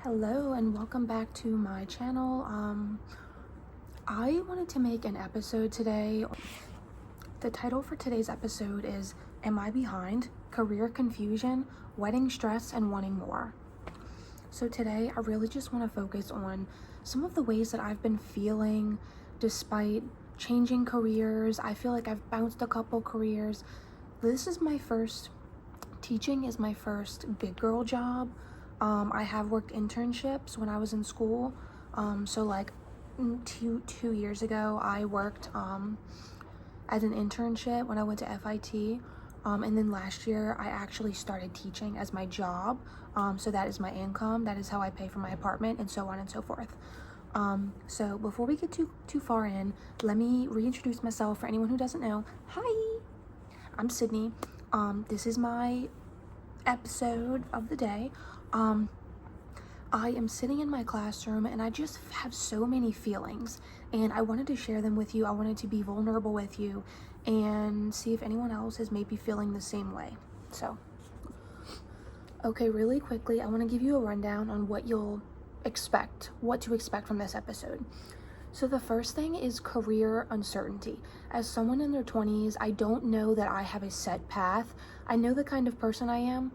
Hello and welcome back to my channel. I wanted to make an episode today. The title for today's episode is Am I Behind? Career Confusion, Wedding Stress, and Wanting More. So today I really just want to focus on some of the ways that I've been feeling despite changing careers. I feel like I've bounced a couple careers. Teaching is my first big girl job. I have worked internships when I was in school. So like two years ago, I worked as an internship when I went to FIT. And then last year, I actually started teaching as my job. So that is my income. That is how I pay for my apartment and so on and so forth. So before we get too far in, let me reintroduce myself for anyone who doesn't know. Hi, I'm Sydney. This is my episode of the day. I am sitting in my classroom and I just have so many feelings and I wanted to share them with you. I wanted to be vulnerable with you and see if anyone else is maybe feeling the same way. So, okay, really quickly, I want to give you a rundown on what to expect from this episode. So the first thing is career uncertainty. As someone in their 20s, I don't know that I have a set path. I know the kind of person I am,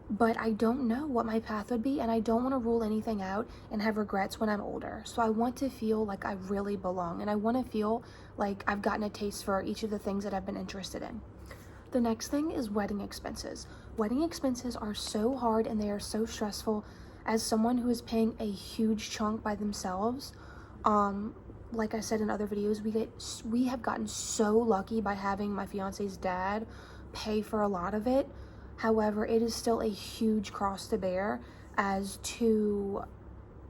but I don't know what my path would be, and I don't want to rule anything out and have regrets when I'm older. So I want to feel like I really belong, and I want to feel like I've gotten a taste for each of the things that I've been interested in. The next thing is wedding expenses. Wedding expenses are so hard and they are so stressful. As someone who is paying a huge chunk by themselves, like I said in other videos, we have gotten so lucky by having my fiance's dad pay for a lot of it. However, it is still a huge cross to bear as two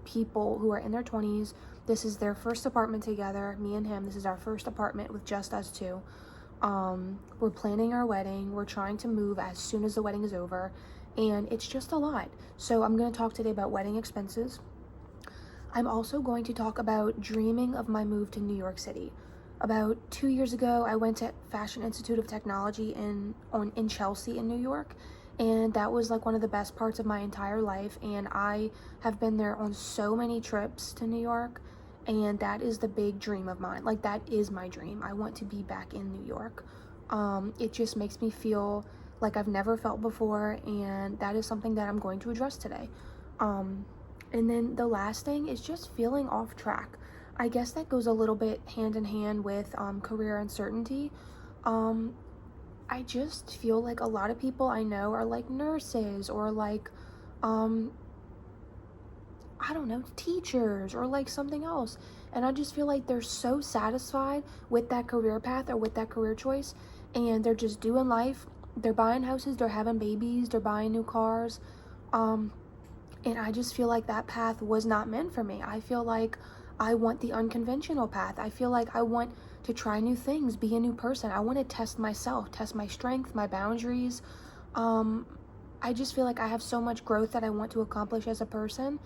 people who are in their 20s. This is their first apartment together, me and him. This is our first apartment with just us two. We're planning our wedding. We're trying to move as soon as the wedding is over, and it's just a lot. So I'm going to talk today about wedding expenses. I'm also going to talk about dreaming of my move to New York City. About 2 years ago, I went to Fashion Institute of Technology in Chelsea in New York, and that was like one of the best parts of my entire life, and I have been there on so many trips to New York, and that is the big dream of mine. Like, that is my dream. I want to be back in New York. It just makes me feel like I've never felt before, and that is something that I'm going to address today. And then the last thing is just feeling off track. I guess that goes a little bit hand in hand with career uncertainty. I just feel like a lot of people I know are like nurses or like, I don't know, teachers or like something else. And I just feel like they're so satisfied with that career path or with that career choice. And they're just doing life. They're buying houses, they're having babies, they're buying new cars. And I just feel like that path was not meant for me. I feel like I want the unconventional path. I feel like I want to try new things, be a new person. I want to test myself, test my strength, my boundaries. I just feel like I have so much growth that I want to accomplish as a person,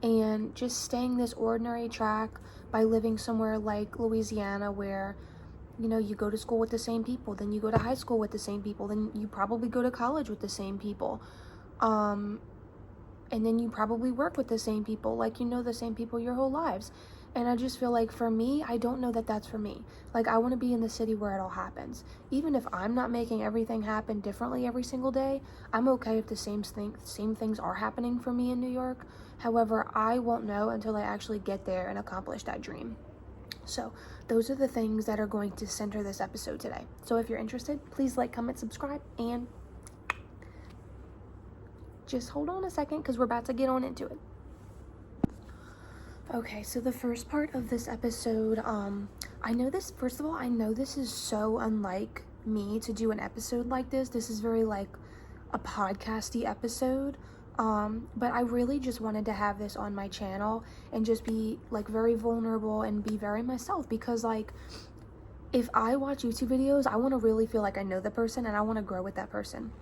and just staying this ordinary track by living somewhere like Louisiana where, you know, you go to school with the same people, then you go to high school with the same people, then you probably go to college with the same people. And then you probably work with the same people, like, you know, the same people your whole lives. And I just feel like for me, I don't know that that's for me. Like, I want to be in the city where it all happens. Even if I'm not making everything happen differently every single day, I'm okay if the same things are happening for me in New York. However, I won't know until I actually get there and accomplish that dream. So those are the things that are going to center this episode today. So if you're interested, please like, comment, subscribe, and just hold on a second because we're about to get on into it. Okay, so the first part of this episode, I know this is so unlike me to do an episode like this. This is very like a podcasty episode, but I really just wanted to have this on my channel and just be like very vulnerable and be very myself, because like if I watch YouTube videos, I want to really feel like I know the person and I want to grow with that person.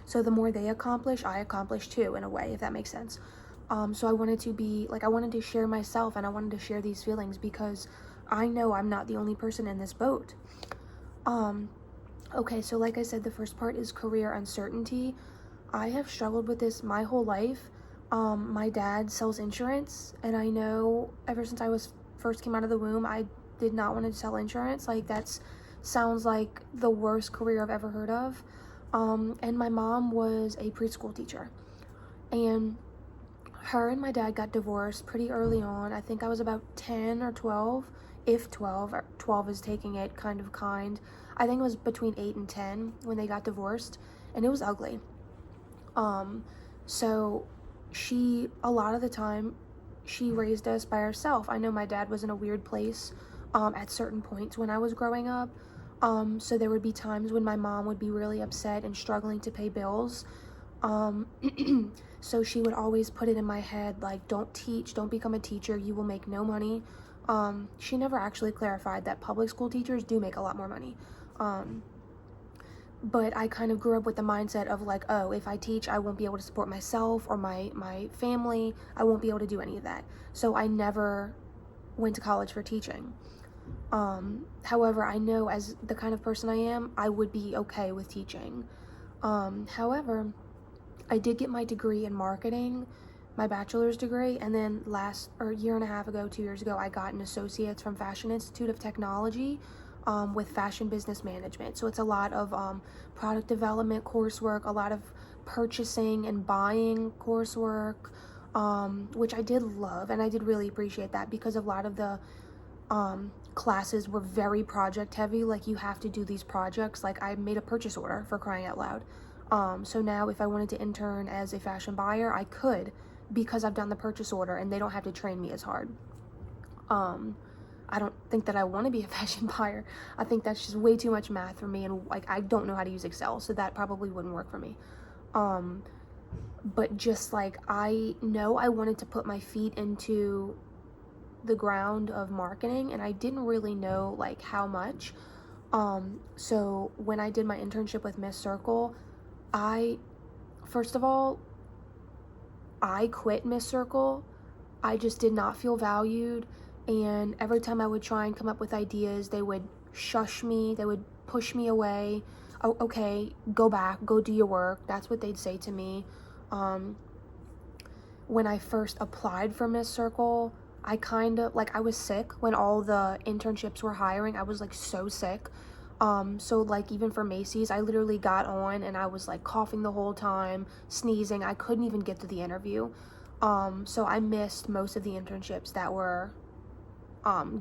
So the more they accomplish, I accomplish too, in a way, if that makes sense. So I wanted to share myself, and I wanted to share these feelings because I know I'm not the only person in this boat. Okay, so like I said, the first part is career uncertainty. I have struggled with this my whole life. My dad sells insurance, and I know ever since I was first came out of the womb, I did not want to sell insurance. Like, that's sounds like the worst career I've ever heard of. And my mom was a preschool teacher, and her and my dad got divorced pretty early on. I think I was about 10 or 12, if 12, or 12 is taking it kind of kind. I think it was between 8 and 10 when they got divorced, and it was ugly. So a lot of the time, she raised us by herself. I know my dad was in a weird place at certain points when I was growing up. So there would be times when my mom would be really upset and struggling to pay bills. So she would always put it in my head, like, don't teach, don't become a teacher, you will make no money. She never actually clarified that public school teachers do make a lot more money. But I kind of grew up with the mindset of like, oh, if I teach, I won't be able to support myself or my family. I won't be able to do any of that. So I never went to college for teaching. However, I know as the kind of person I am, I would be okay with teaching. However, I did get my degree in marketing, my bachelor's degree, and then a year and a half ago, 2 years ago, I got an associate's from Fashion Institute of Technology with fashion business management. So it's a lot of product development coursework, a lot of purchasing and buying coursework, which I did love, and I did really appreciate that because a lot of the classes were very project heavy. Like, you have to do these projects. Like, I made a purchase order, for crying out loud. So now if I wanted to intern as a fashion buyer, I could, because I've done the purchase order and they don't have to train me as hard. I don't think that I want to be a fashion buyer. I think that's just way too much math for me, and like, I don't know how to use Excel, so that probably wouldn't work for me. But just like, I know I wanted to put my feet into the ground of marketing, and I didn't really know like how much. So when I did my internship with Miss Circle, first of all, I quit Miss Circle. I just did not feel valued, and every time I would try and come up with ideas, they would shush me, they would push me away. Oh, okay, go back, go do your work. That's what they'd say to me. When I first applied for Miss Circle, I was sick when all the internships were hiring. I was like so sick. So like, even for Macy's, I literally got on and I was like coughing the whole time, sneezing. I couldn't even get to the interview. So I missed most of the internships that were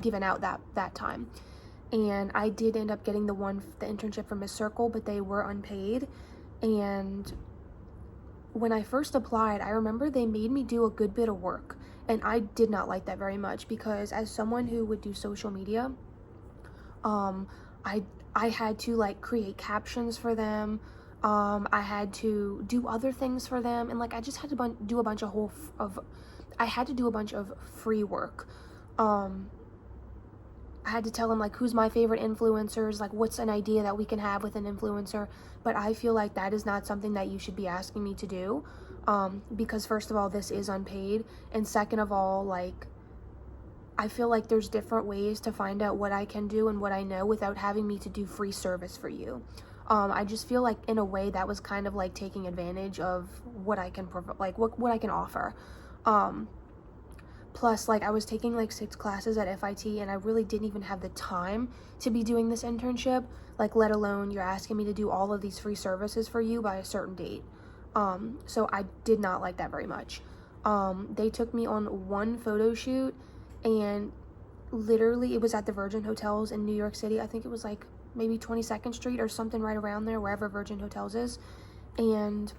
given out that time. And I did end up getting the internship from Miss Circle, but they were unpaid. And when I first applied, I remember they made me do a good bit of work. And I did not like that very much, because as someone who would do social media, I had to like create captions for them. I had to do other things for them, and like, I just had to do a bunch of free work. I had to tell them like, who's my favorite influencers, like what's an idea that we can have with an influencer. But I feel like that is not something that you should be asking me to do, because first of all, this is unpaid, and second of all, like, I feel like there's different ways to find out what I can do and what I know without having me to do free service for you. I just feel like in a way that was kind of like taking advantage of what I can what I can offer. Plus, like, I was taking like 6 classes at FIT, and I really didn't even have the time to be doing this internship, like, let alone you're asking me to do all of these free services for you by a certain date. So I did not like that very much. They took me on one photo shoot, and literally it was at the Virgin Hotels in New York City. I think it was like maybe 22nd Street or something right around there, wherever Virgin Hotels is. And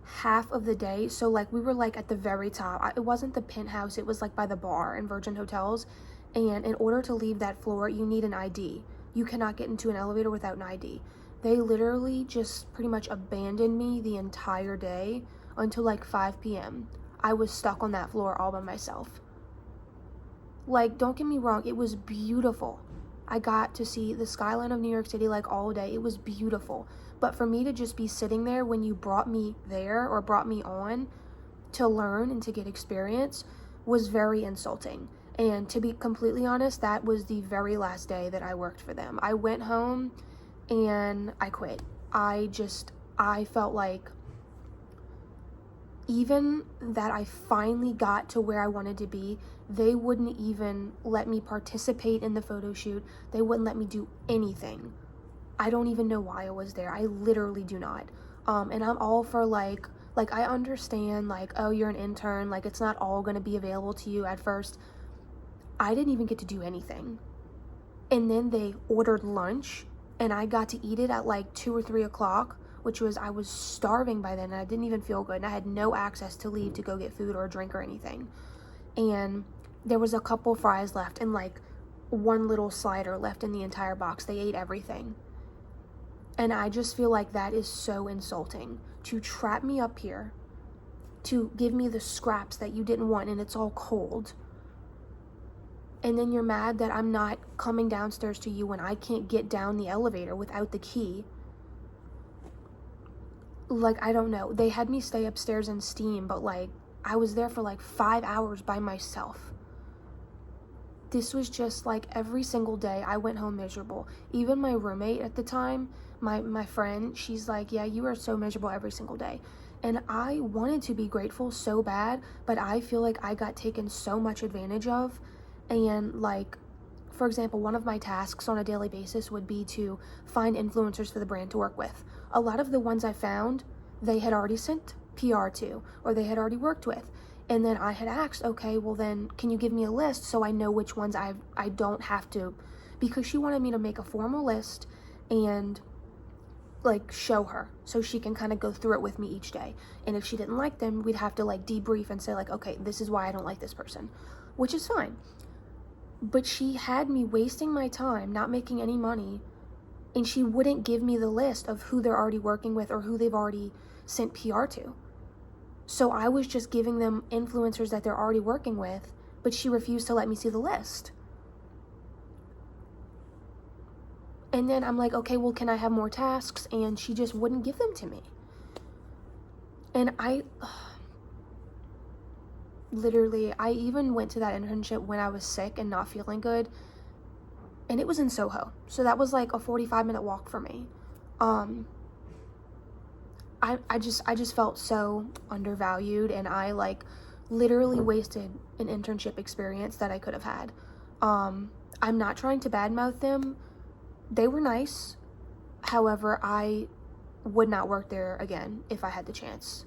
half of the day, so like, we were like at the very top. It wasn't the penthouse, it was like by the bar in Virgin Hotels. And in order to leave that floor, you need an ID. You cannot get into an elevator without an ID. They literally just pretty much abandoned me the entire day until like 5 p.m. I was stuck on that floor all by myself. Like, don't get me wrong, it was beautiful. I got to see the skyline of New York City like all day. It was beautiful. But for me to just be sitting there when you brought me there or brought me on to learn and to get experience was very insulting. And to be completely honest, that was the very last day that I worked for them. I went home and I quit. I felt like even that I finally got to where I wanted to be, they wouldn't even let me participate in the photo shoot. They wouldn't let me do anything. I don't even know why I was there. I literally do not. And I'm all for like I understand like, oh, you're an intern, like it's not all gonna be available to you at first. I didn't even get to do anything. And then they ordered lunch and I got to eat it at like 2 or 3 o'clock, which was, I was starving by then and I didn't even feel good and I had no access to leave to go get food or a drink or anything. And there was a couple fries left and like one little slider left in the entire box. They ate everything. And I just feel like that is so insulting, to trap me up here, to give me the scraps that you didn't want and it's all cold. And then you're mad that I'm not coming downstairs to you when I can't get down the elevator without the key. Like, I don't know. They had me stay upstairs and steam, but like, I was there for like 5 hours by myself. This was just like every single day I went home miserable. Even my roommate at the time, my friend, she's like, yeah, you are so miserable every single day. And I wanted to be grateful so bad, but I feel like I got taken so much advantage of. And like, for example, one of my tasks on a daily basis would be to find influencers for the brand to work with. A lot of the ones I found, they had already sent PR to, or they had already worked with. And then I had asked, okay, well then, can you give me a list so I know which ones I don't have to, because she wanted me to make a formal list and like show her so she can kind of go through it with me each day. And if she didn't like them, we'd have to like debrief and say like, okay, this is why I don't like this person, which is fine. But she had me wasting my time, not making any money, and she wouldn't give me the list of who they're already working with or who they've already sent PR to. So I was just giving them influencers that they're already working with, but she refused to let me see the list. And then I'm like, okay, well, can I have more tasks? And she just wouldn't give them to me. And literally, I even went to that internship when I was sick and not feeling good, and it was in Soho, so that was like a 45-minute walk for me. I just felt so undervalued, and I like literally wasted an internship experience that I could have had. I'm not trying to badmouth them. They were nice. However, I would not work there again if I had the chance.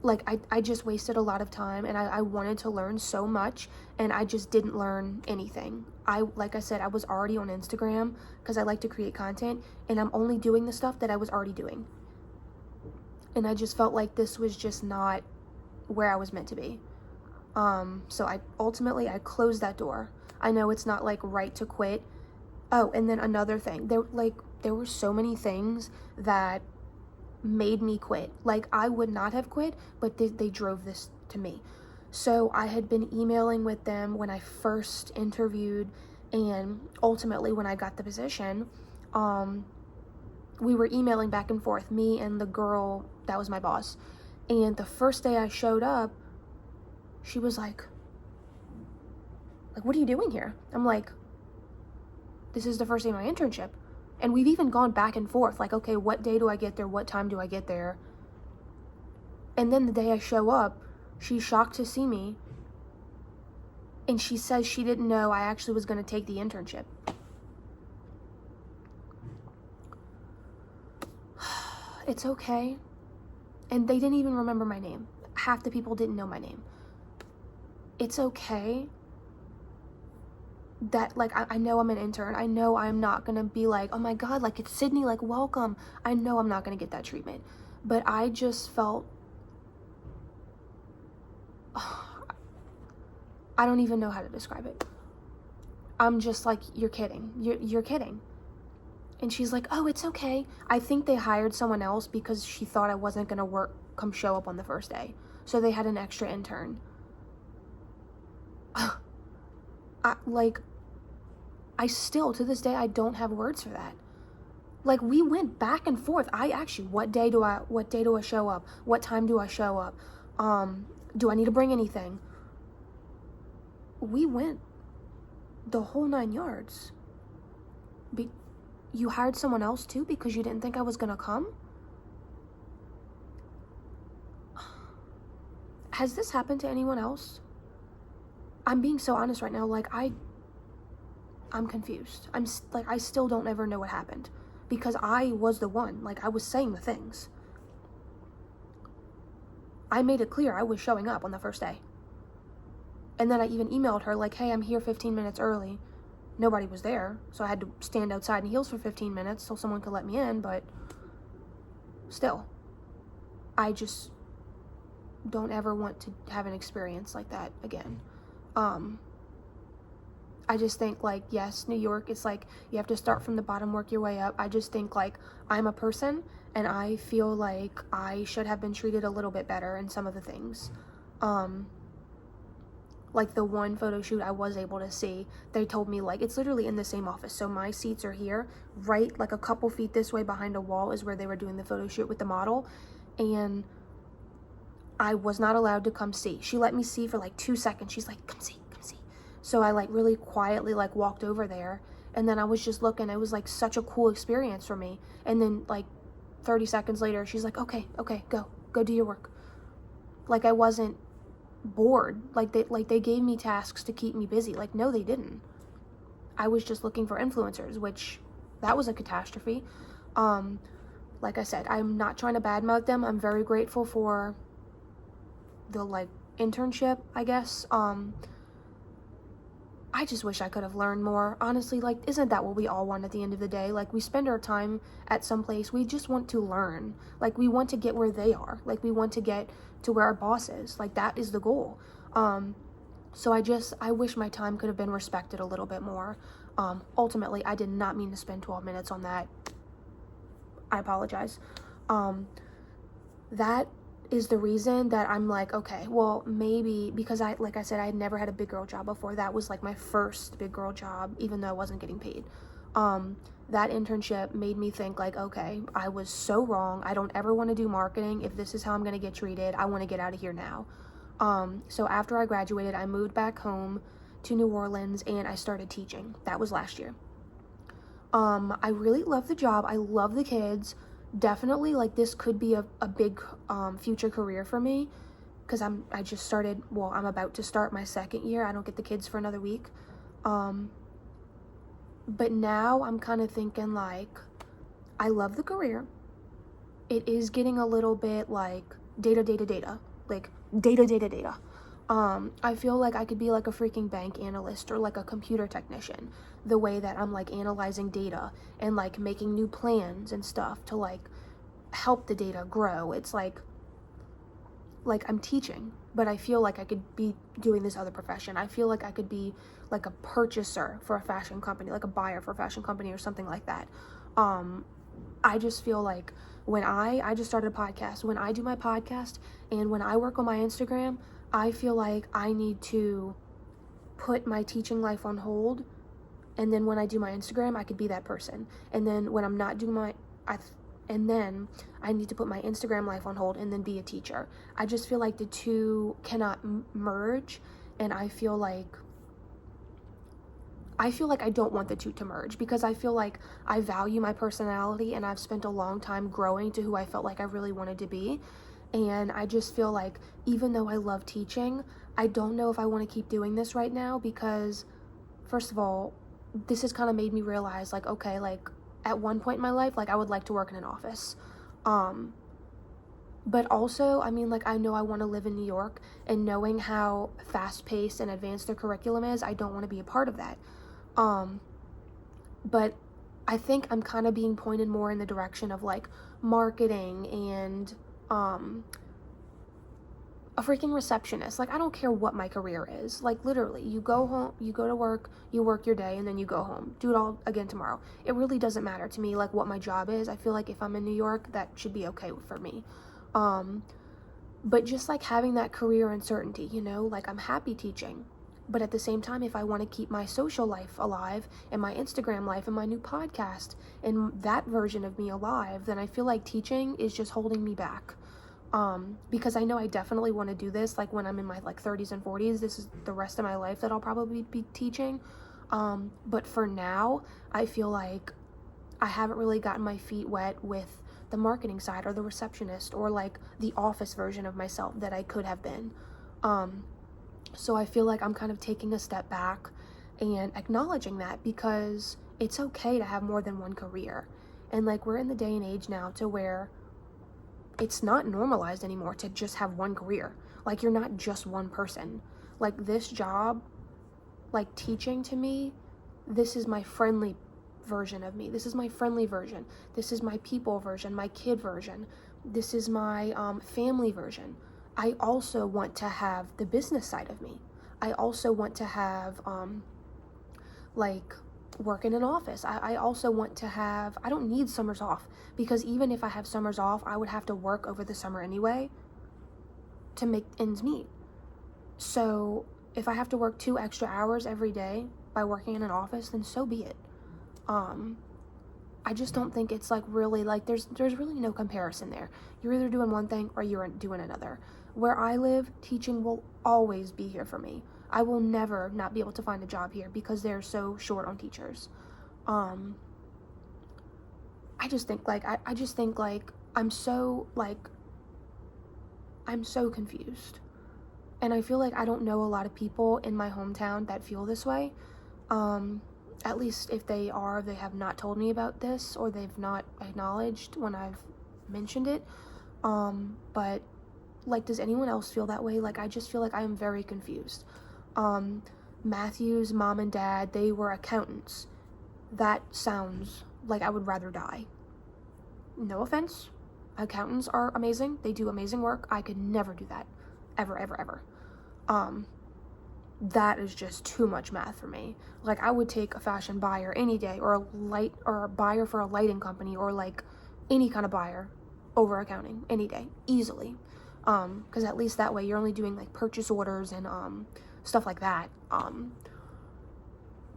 Like, I just wasted a lot of time, and I wanted to learn so much, and I just didn't learn anything. Like I said, I was already on Instagram because I like to create content, and I'm only doing the stuff that I was already doing. And I just felt like this was just not where I was meant to be. So I closed that door. I know it's not like right to quit. Oh, and then another thing, there were so many things that made me quit. Like, I would not have quit, but they drove this to me. So I had been emailing with them when I first interviewed, and ultimately when I got the position, we were emailing back and forth, me and the girl that was my boss. And the first day I showed up, she was like, what are you doing here? I'm like, this is the first day of my internship. And we've even gone back and forth, like, okay, what day do I get there? What time do I get there? And then the day I show up, she's shocked to see me. And she says she didn't know I actually was going to take the internship. It's okay. And they didn't even remember my name. Half the people didn't know my name. It's okay that, like, I know I'm an intern. I know I'm not gonna be like, oh my god, like, it's Sydney, like, welcome. I know I'm not gonna get that treatment. But I just felt, I don't even know how to describe it. I'm just like, you're kidding. You're kidding. And she's like, oh, it's okay. I think they hired someone else because she thought I wasn't gonna come show up on the first day. So they had an extra intern. I still, to this day, I don't have words for that. Like, we went back and forth. What day do I show up? What time do I show up? Do I need to bring anything? We went the whole 9 yards. You hired someone else too because you didn't think I was gonna come? has this happened to anyone else? I'm being so honest right now. Like, I'm confused. I still don't ever know what happened, because I was the one. Like, I was saying the things. I made it clear I was showing up on the first day. And then I even emailed her, like, hey, I'm here 15 minutes early. Nobody was there, so I had to stand outside in heels for 15 minutes so someone could let me in, but still, I just don't ever want to have an experience like that again. I just think, like, yes, New York, it's like you have to start from the bottom, work your way up. I just think, like, I'm a person, and I feel like I should have been treated a little bit better in some of the things. Like, the one photo shoot I was able to see, they told me, like, it's literally in the same office. So my seats are here, right, like a couple feet this way behind a wall is where they were doing the photo shoot with the model. And I was not allowed to come see. She let me see for like 2 seconds. She's like, come see, come see. So I like really quietly like walked over there, and then I was just looking. It was like such a cool experience for me. And then like 30 seconds later, she's like, okay, go do your work. Like, I wasn't bored. Like they gave me tasks to keep me busy. Like, no, they didn't. I was just looking for influencers, which that was a catastrophe. Like I said, I'm not trying to badmouth them. I'm very grateful for the like internship, I guess. I just wish I could have learned more. Honestly, like, isn't that what we all want at the end of the day? Like, we spend our time at some place, we just want to learn. Like, we want to get where they are. Like, we want to get to where our boss is. Like, that is the goal. So I wish my time could have been respected a little bit more. Ultimately, I did not mean to spend 12 minutes on that. I apologize. That is the reason that I'm like, okay, well, maybe, because like I said, I had never had a big girl job before. That was like my first big girl job, even though I wasn't getting paid. That internship made me think, like, okay, I was so wrong. I don't ever want to do marketing. If this is how I'm going to get treated, I want to get out of here now. So after I graduated, I moved back home to New Orleans, and I started teaching. That was last year. I really love the job. I love the kids. Definitely, like, this could be a big future career for me, because I'm about to start my second year. I don't get the kids for another week. But now I'm kind of thinking, like, I love the career. It is getting a little bit like data. Like, data. I feel like I could be like a freaking bank analyst or like a computer technician, the way that I'm like analyzing data and like making new plans and stuff to like help the data grow. It's like I'm teaching, but I feel like I could be doing this other profession. I feel like I could be like a purchaser for a fashion company, like a buyer for a fashion company or something like that. I just feel like when I just started a podcast, when I do my podcast and when I work on my Instagram, I feel like I need to put my teaching life on hold, and then when I do my Instagram, I could be that person. And then when I'm not doing and then I need to put my Instagram life on hold and then be a teacher. I just feel like the two cannot merge, and I feel like I don't want the two to merge, because I feel like I value my personality, and I've spent a long time growing to who I felt like I really wanted to be. And I just feel like, even though I love teaching, I don't know if I want to keep doing this right now, because first of all, this has kind of made me realize, like, okay, like, at one point in my life, like, I would like to work in an office. But also, I mean, like, I know I want to live in New York, and knowing how fast-paced and advanced their curriculum is, I don't want to be a part of that. But I think I'm kind of being pointed more in the direction of like marketing and a freaking receptionist. Like, I don't care what my career is. Like, literally, you go home, you go to work, you work your day, and then you go home. Do it all again tomorrow. It really doesn't matter to me, like, what my job is. I feel like if I'm in New York, that should be okay for me. But just like having that career uncertainty, you know, like, I'm happy teaching. But at the same time, if I want to keep my social life alive and my Instagram life and my new podcast and that version of me alive, then I feel like teaching is just holding me back. Because I know I definitely want to do this, like, when I'm in my like 30s and 40s. This is the rest of my life that I'll probably be teaching. But for now, I feel like I haven't really gotten my feet wet with the marketing side or the receptionist or like the office version of myself that I could have been. So I feel like I'm kind of taking a step back and acknowledging that, because it's okay to have more than one career. And like, we're in the day and age now to where it's not normalized anymore to just have one career. Like, you're not just one person. Like, this job, like teaching, to me, this is my friendly version of me. This is my friendly version. This is my people version, my kid version. This is my family version. I also want to have the business side of me. I also want to have like work in an office. I also want to have, I don't need summers off, because even if I have summers off, I would have to work over the summer anyway to make ends meet. So if I have to work 2 extra hours every day by working in an office, then so be it. I just don't think it's like really like there's really no comparison there. You're either doing one thing or you're doing another. Where I live, teaching will always be here for me. I will never not be able to find a job here because they're so short on teachers. I just think like I'm so confused. And I feel like I don't know a lot of people in my hometown that feel this way. At least if they are, they have not told me about this, or they've not acknowledged when I've mentioned it. But like, does anyone else feel that way? Like, I just feel like I am very confused. Matthew's mom and dad, they were accountants. That sounds like I would rather die. No offense. Accountants are amazing. They do amazing work. I could never do that. Ever, ever, ever. That is just too much math for me. Like, I would take a fashion buyer any day, or a buyer for a lighting company, or like any kind of buyer over accounting any day, easily. Because at least that way you're only doing like purchase orders and stuff like that.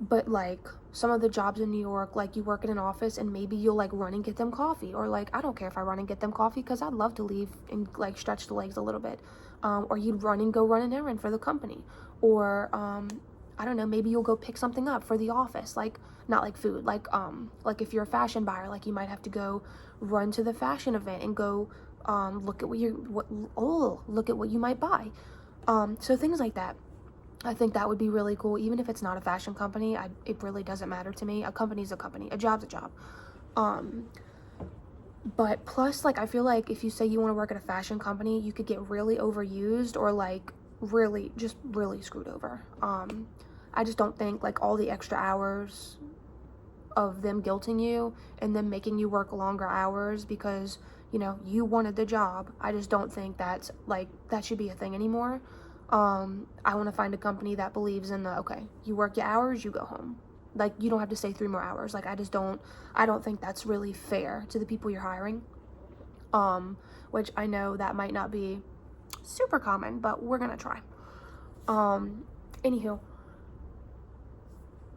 But like some of the jobs in New York, like you work in an office and maybe you'll like run and get them coffee, or like, I don't care if I run and get them coffee because I'd love to leave and like stretch the legs a little bit. Or you'd run an errand for the company, or I don't know, maybe you'll go pick something up for the office, like not like food, like if you're a fashion buyer, like you might have to go run to the fashion event and go look at what you might buy. So things like that. I think that would be really cool, even if it's not a fashion company. It really doesn't matter to me. A company's a company, a job's a job. But plus, like, I feel like if you say you want to work at a fashion company, you could get really overused, or like really screwed over. I just don't think like all the extra hours of them guilting you and them making you work longer hours because, you know, you wanted the job. I just don't think that should be a thing anymore. I want to find a company that believes in okay, you work your hours, you go home. Like, you don't have to stay 3 more hours. Like, I don't think that's really fair to the people you're hiring. Which I know that might not be super common, but we're gonna try. Anywho,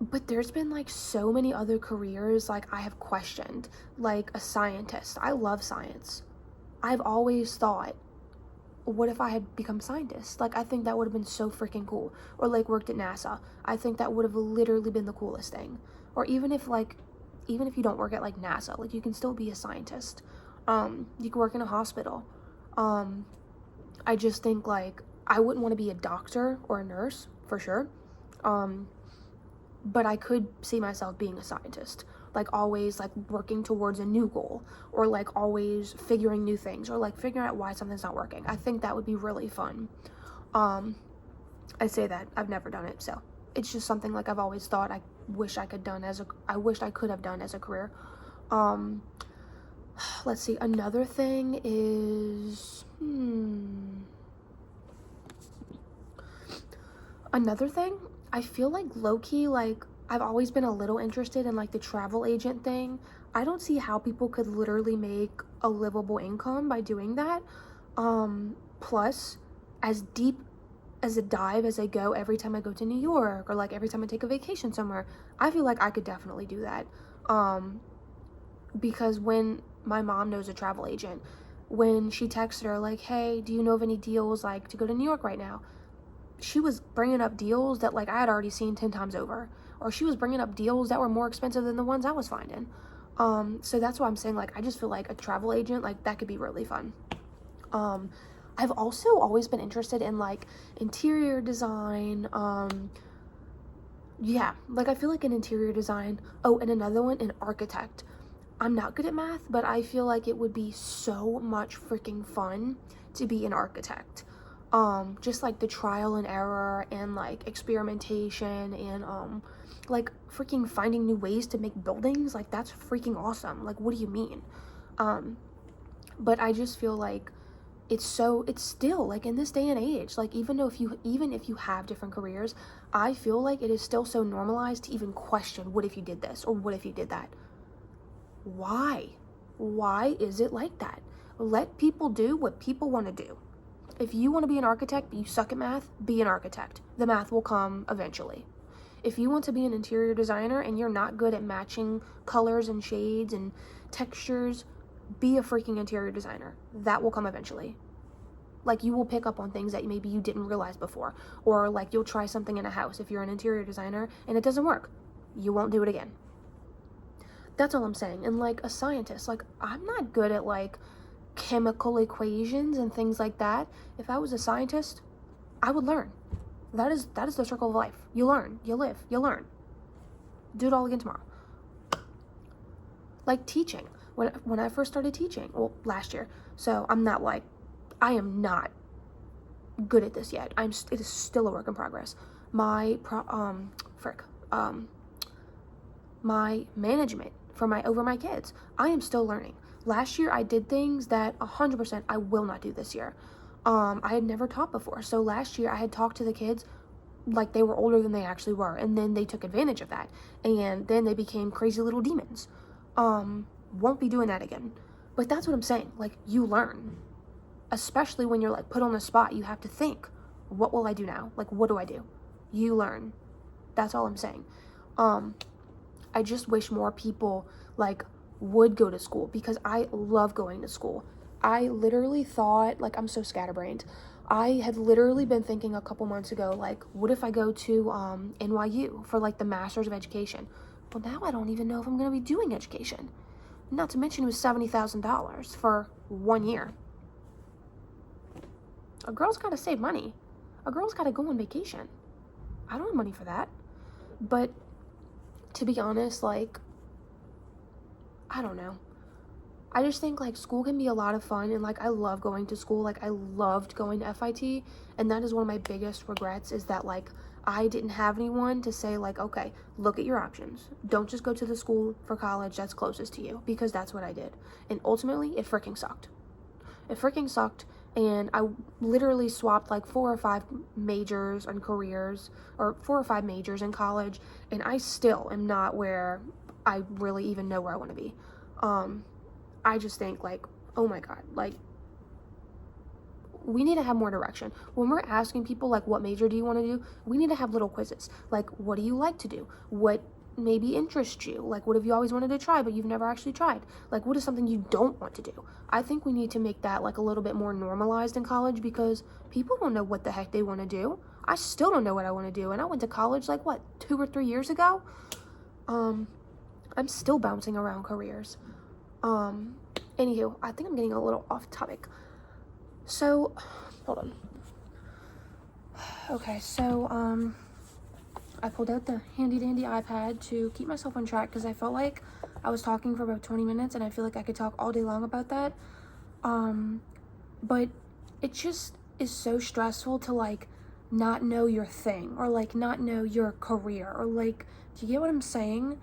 but there's been like so many other careers like I have questioned, like a scientist. I love science. I've always thought, what if I had become a scientist? Like, I think that would have been so freaking cool. Or like worked at NASA. I think that would have literally been the coolest thing. Or even if you don't work at like NASA, like you can still be a scientist. You can work in a hospital. I just think like I wouldn't want to be a doctor or a nurse for sure. But I could see myself being a scientist, like always like working towards a new goal, or like always figuring new things, or like figuring out why something's not working. I think that would be really fun. I say that I've never done it, so it's just something like I've always thought I wish I could have done as a career. Let's see, another thing is I feel like low-key, like I've always been a little interested in like the travel agent thing. I don't see how people could literally make a livable income by doing that. Plus, as deep as a dive as I go every time I go to New York, or like every time I take a vacation somewhere, I feel like I could definitely do that. Because when my mom knows a travel agent, when she texted her like, hey, do you know of any deals like to go to New York right now? She was bringing up deals that like I had already seen 10 times over, or she was bringing up deals that were more expensive than the ones I was finding. So that's why I'm saying, like, I just feel like a travel agent, like, that could be really fun. I've also always been interested in, like, interior design. Yeah, like, I feel like an interior design. Oh, and another one, an architect. I'm not good at math, but I feel like it would be so much freaking fun to be an architect. Just like the trial and error and like experimentation and like freaking finding new ways to make buildings, like that's freaking awesome. Like, what do you mean? But I just feel like it's still like in this day and age, like even if you have different careers, I feel like it is still so normalized to even question, what if you did this or what if you did that? Why is it like that? Let people do what people want to do. If you want to be an architect but you suck at math, be an architect. The math will come eventually. If you want to be an interior designer and you're not good at matching colors and shades and textures, be a freaking interior designer. That will come eventually. Like, you will pick up on things that maybe you didn't realize before. Or like, you'll try something in a house if you're an interior designer and it doesn't work. You won't do it again. That's all I'm saying. And like a scientist, like, I'm not good at like chemical equations and things like that. If I was a scientist, I would learn. That is the circle of life. You learn, you live, you learn. Do it all again tomorrow. Like teaching. When I first started teaching, well, last year. So I am not good at this yet. It is still a work in progress. My management over my kids, I am still learning. Last year I did things that 100% I will not do this year. I had never taught before. So last year I had talked to the kids like they were older than they actually were, and then they took advantage of that, and then they became crazy little demons. Won't be doing that again. But that's what I'm saying. Like, you learn. Especially when you're like put on the spot, you have to think, what will I do now? Like, what do I do? You learn. That's all I'm saying. I just wish more people like would go to school, because I love going to school. I literally thought, like, I'm so scatterbrained. I had literally been thinking a couple months ago, like, what if I go to NYU for like the Master's of Education? Well, now I don't even know if I'm going to be doing education. Not to mention it was $70,000 for 1 year. A girl's got to save money. A girl's got to go on vacation. I don't have money for that. But to be honest, like, I don't know. I just think like school can be a lot of fun, and like I love going to school. Like, I loved going to FIT, and that is one of my biggest regrets, is that like I didn't have anyone to say like, okay, look at your options. Don't just go to the school for college that's closest to you, because that's what I did. And ultimately, it freaking sucked. It freaking sucked. And I literally swapped like 4 or 5 majors and careers, or 4 or 5 majors in college, and I still am not where I really even know where I want to be. I just think like, oh my God, like, we need to have more direction. When we're asking people like, what major do you want to do? We need to have little quizzes. Like, what do you like to do? What maybe interests you? Like, what have you always wanted to try but you've never actually tried? Like, what is something you don't want to do? I think we need to make that like a little bit more normalized in college, because people don't know what the heck they want to do. I still don't know what I want to do, and I went to college like, what, 2 or 3 years ago? I'm still bouncing around careers. Anywho, I think I'm getting a little off topic. So, hold on. Okay, so, I pulled out the handy dandy iPad to keep myself on track, because I felt like I was talking for about 20 minutes, and I feel like I could talk all day long about that. But it just is so stressful to like not know your thing, or like not know your career, or like, do you get what I'm saying?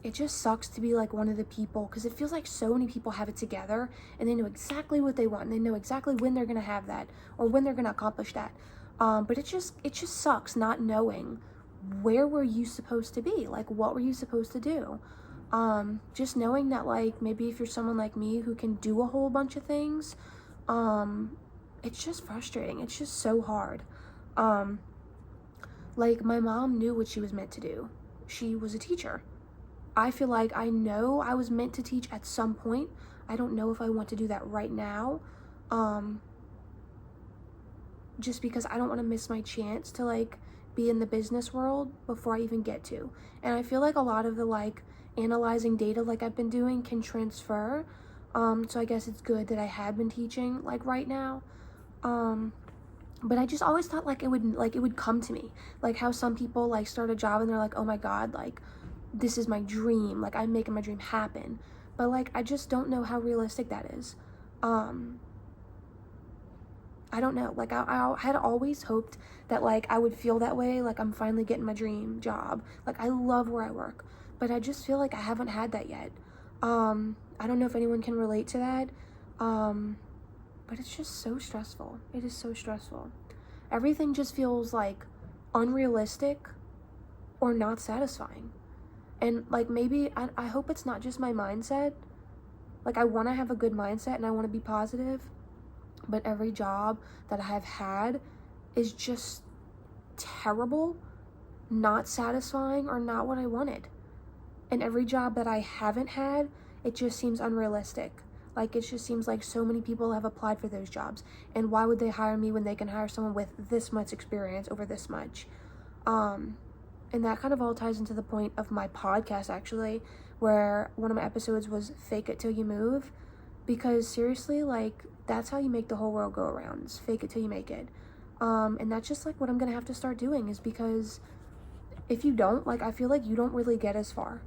It just sucks to be like one of the people, because it feels like so many people have it together and they know exactly what they want, and they know exactly when they're gonna have that or when they're gonna accomplish that. But it just sucks not knowing where were you supposed to be, like what were you supposed to do. Just knowing that like maybe if you're someone like me who can do a whole bunch of things, it's just frustrating. It's just so hard. Like, my mom knew what she was meant to do. She was a teacher. I feel like I know I was meant to teach at some point. I don't know if I want to do that right now. Just because I don't want to miss my chance to like be in the business world before I even get to. And I feel like a lot of the like analyzing data like I've been doing can transfer. So I guess it's good that I had been teaching like right now. But I just always thought like it would come to me, like how some people like start a job and they're like, oh my god, like this is my dream, like I'm making my dream happen. But like I just don't know how realistic that is. I don't know, like I had always hoped that like I would feel that way, like I'm finally getting my dream job, like I love where I work, but I just feel like I haven't had that yet. I don't know if anyone can relate to that, but it's just so stressful. It is so stressful. Everything just feels like unrealistic or not satisfying. And like maybe I hope it's not just my mindset. Like I want to have a good mindset and I want to be positive, but every job that I have had is just terrible, not satisfying, or not what I wanted. And every job that I haven't had, it just seems unrealistic. Like it just seems like so many people have applied for those jobs, and why would they hire me when they can hire someone with this much experience over this much? And that kind of all ties into the point of my podcast, actually, where one of my episodes was fake it till you move, because seriously, like that's how you make the whole world go around, is fake it till you make it. And that's just like what I'm gonna have to start doing, is because if you don't, like I feel like you don't really get as far.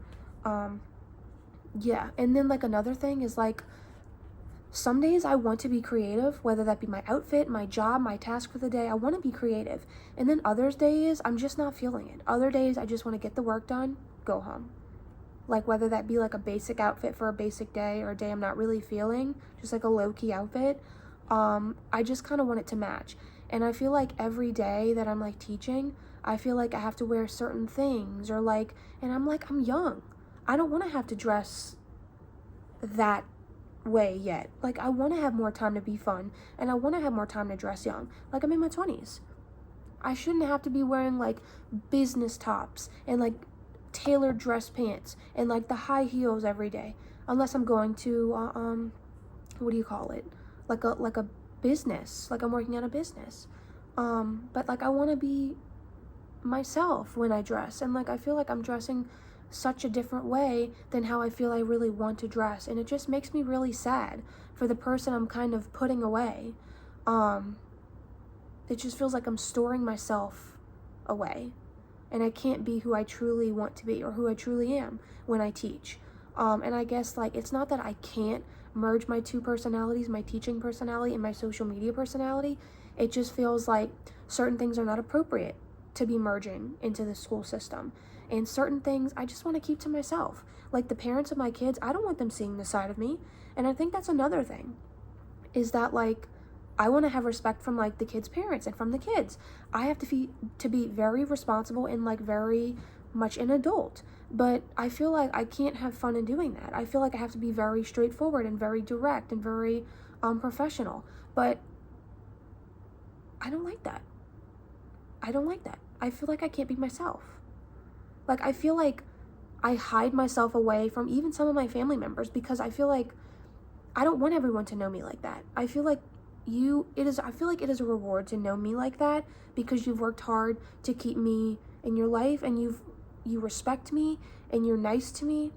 Yeah, and then like another thing is like some days I want to be creative, whether that be my outfit, my job, my task for the day. I want to be creative. And then other days I'm just not feeling it. Other days I just want to get the work done, go home. Like whether that be like a basic outfit for a basic day or a day I'm not really feeling, just like a low-key outfit. I just kind of want it to match. And I feel like every day that I'm like teaching, I feel like I have to wear certain things, or like, and I'm like, I'm young. I don't want to have to dress that way yet. Like I want to have more time to be fun, and I want to have more time to dress young. Like I'm in my 20s. I shouldn't have to be wearing like business tops and like tailored dress pants and like the high heels every day, unless I'm going to what do you call it, like a business, like I'm working at a business. But like I want to be myself when I dress, and like I feel like I'm dressing such a different way than how I feel I really want to dress, and it just makes me really sad for the person I'm kind of putting away. It just feels like I'm storing myself away, and I can't be who I truly want to be or who I truly am when I teach. And I guess like it's not that I can't merge my two personalities, my teaching personality and my social media personality. It just feels like certain things are not appropriate to be merging into the school system. And certain things I just want to keep to myself. Like the parents of my kids, I don't want them seeing this side of me. And I think that's another thing, is that like I want to have respect from like the kids' parents and from the kids. I have to be very responsible and like very much an adult. But I feel like I can't have fun in doing that. I feel like I have to be very straightforward and very direct and very professional. But I don't like that. I don't like that. I feel like I can't be myself. Like I feel like I hide myself away from even some of my family members, because I feel like I don't want everyone to know me like that. I feel like I feel like it is a reward to know me like that, because you've worked hard to keep me in your life, and you respect me and you're nice to me,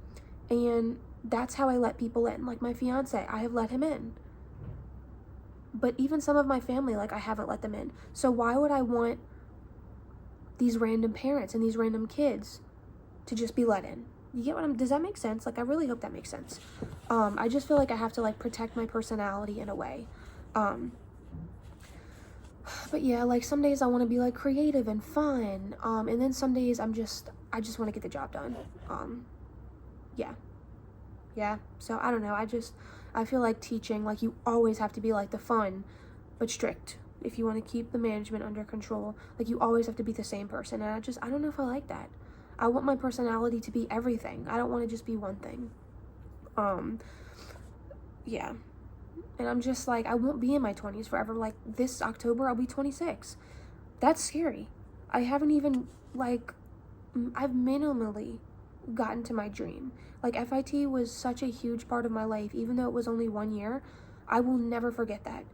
and that's how I let people in. Like my fiance, I have let him in. But even some of my family, like I haven't let them in. So why would I want these random parents and these random kids to just be let in? You get what does that make sense? Like I really hope that makes sense. I just feel like I have to like protect my personality in a way. But yeah, like some days I want to be like creative and fun. And then some days I just want to get the job done. Yeah. So I don't know. I feel like teaching, like you always have to be like the fun, but strict. If you want to keep the management under control, like you always have to be the same person. And I don't know if I like that. I want my personality to be everything. I don't want to just be one thing. Yeah. And I'm just like, I won't be in my 20s forever. Like this October, I'll be 26. That's scary. I haven't even like, I've minimally gotten to my dream. Like FIT was such a huge part of my life, even though it was only 1 year. I will never forget that.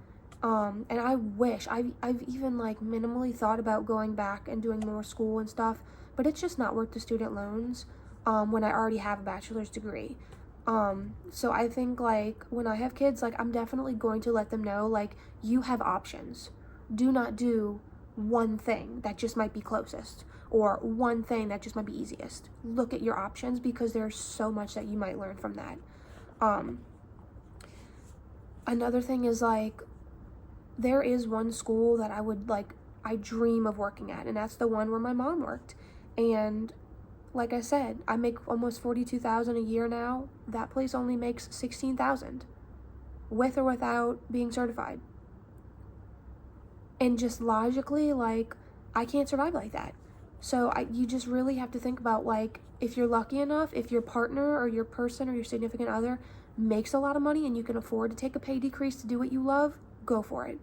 And I wish I've even like minimally thought about going back and doing more school and stuff, but it's just not worth the student loans. when I already have a bachelor's degree. So I think, like, when I have kids, like, I'm definitely going to let them know, like, you have options. Do not do one thing that just might be closest, or one thing that just might be easiest. Look at your options, because there's so much that you might learn from that. Another thing is, like, there is one school that I dream of working at, and that's the one where my mom worked. And like I said, I make almost $42,000 a year now. That place only makes $16,000, with or without being certified. And just logically, like, I can't survive like that. So you just really have to think about, like, if you're lucky enough, if your partner or your person or your significant other makes a lot of money and you can afford to take a pay decrease to do what you love, go for it.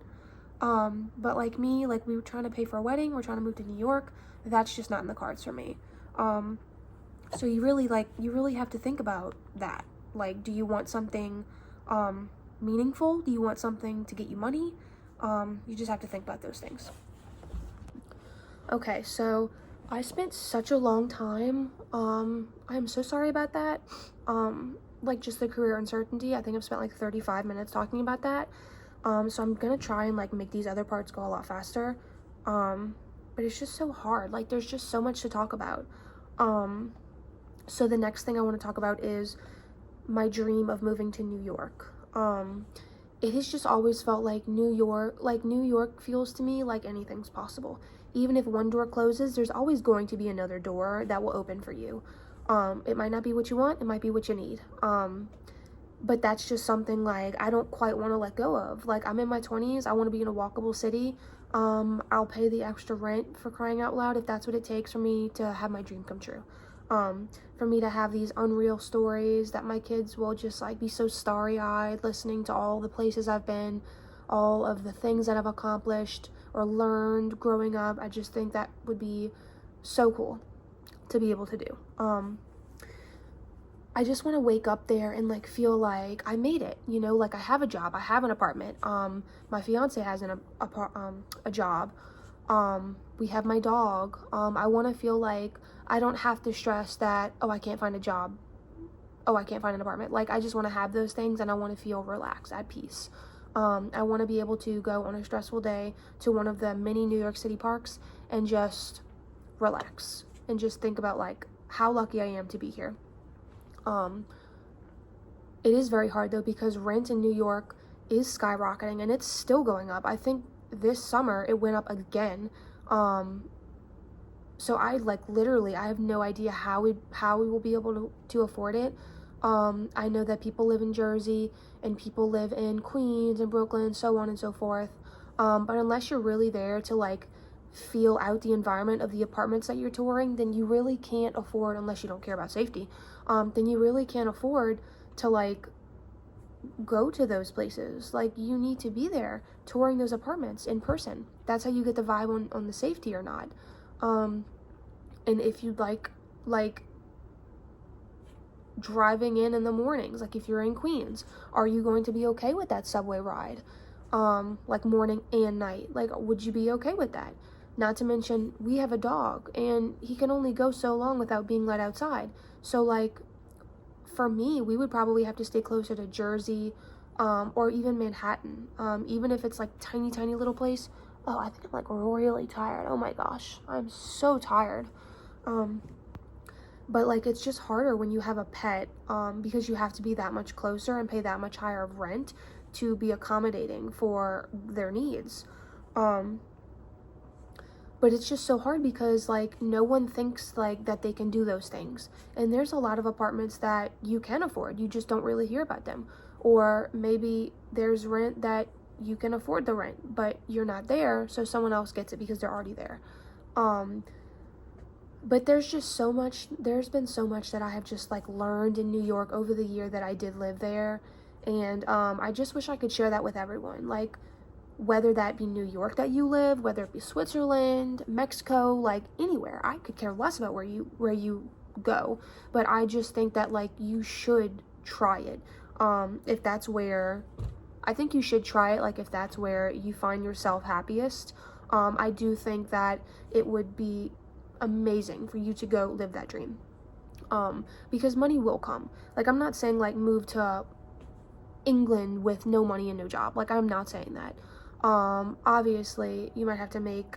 But like me, like, we were trying to pay for a wedding, we're trying to move to New York. That's just not in the cards for me. So you really have to think about that. Like, do you want something meaningful? Do you want something to get you money? You just have to think about those things. Okay, so I spent such a long time. I'm so sorry about that. Like, just the career uncertainty. I think I've spent like 35 minutes talking about that. So I'm gonna try and, like, make these other parts go a lot faster. But it's just so hard. Like, there's just so much to talk about. So the next thing I want to talk about is my dream of moving to New York. It has just always felt like New York feels to me like anything's possible. Even if one door closes, there's always going to be another door that will open for you. It might not be what you want, it might be what you need. But that's just something, like, I don't quite want to let go of. Like, I'm in my 20s, I want to be in a walkable city. I'll pay the extra rent, for crying out loud, if that's what it takes for me to have my dream come true. For me to have these unreal stories that my kids will just, like, be so starry-eyed listening to all the places I've been, all of the things that I've accomplished or learned growing up. I just think that would be so cool to be able to do. I just want to wake up there and, like, feel like I made it, you know, like, I have a job, I have an apartment, my fiance has a job, we have my dog. I want to feel like I don't have to stress that, oh, I can't find a job, oh, I can't find an apartment. Like, I just want to have those things, and I want to feel relaxed, at peace. I want to be able to go on a stressful day to one of the many New York City parks and just relax and just think about, like, how lucky I am to be here. It is very hard, though, because rent in New York is skyrocketing, and it's still going up. I think this summer it went up again. So I, like, literally, I have no idea how we will be able to afford it. I know that people live in Jersey and people live in Queens and Brooklyn, so on and so forth. But unless you're really there to, like, feel out the environment of the apartments that you're touring, then you really can't afford, unless you don't care about safety, then you really can't afford to, like, go to those places. Like, you need to be there touring those apartments in person. That's how you get the vibe on the safety or not. And if you'd like driving in the mornings, like, if you're in Queens, are you going to be okay with that subway ride, like, morning and night? Like, would you be okay with that? Not to mention, we have a dog, and he can only go so long without being let outside. So, like, for me, we would probably have to stay closer to Jersey, or even Manhattan, even if it's, like, tiny little place. Oh, I think I'm, like, really tired. Oh my gosh, I'm so tired. But, like, it's just harder when you have a pet, because you have to be that much closer and pay that much higher of rent to be accommodating for their needs. But it's just so hard because, like, no one thinks, like, that they can do those things. And there's a lot of apartments that you can afford, you just don't really hear about them. Or there's rent that you can afford the rent, but you're not there, so someone else gets it because they're already there. But there's been so much that I have just, like, learned in New York over the year that I did live there. And I just wish I could share that with everyone. Like, whether that be New York that you live, whether it be Switzerland, Mexico, like, anywhere. I could care less about where you go. But I just think that, like, you should try it. If that's where, I think you should try it, like, if that's where you find yourself happiest. I do think that it would be amazing for you to go live that dream. Because money will come. Like, I'm not saying, like, move to England with no money and no job. Like, I'm not saying that. Obviously, you might have to make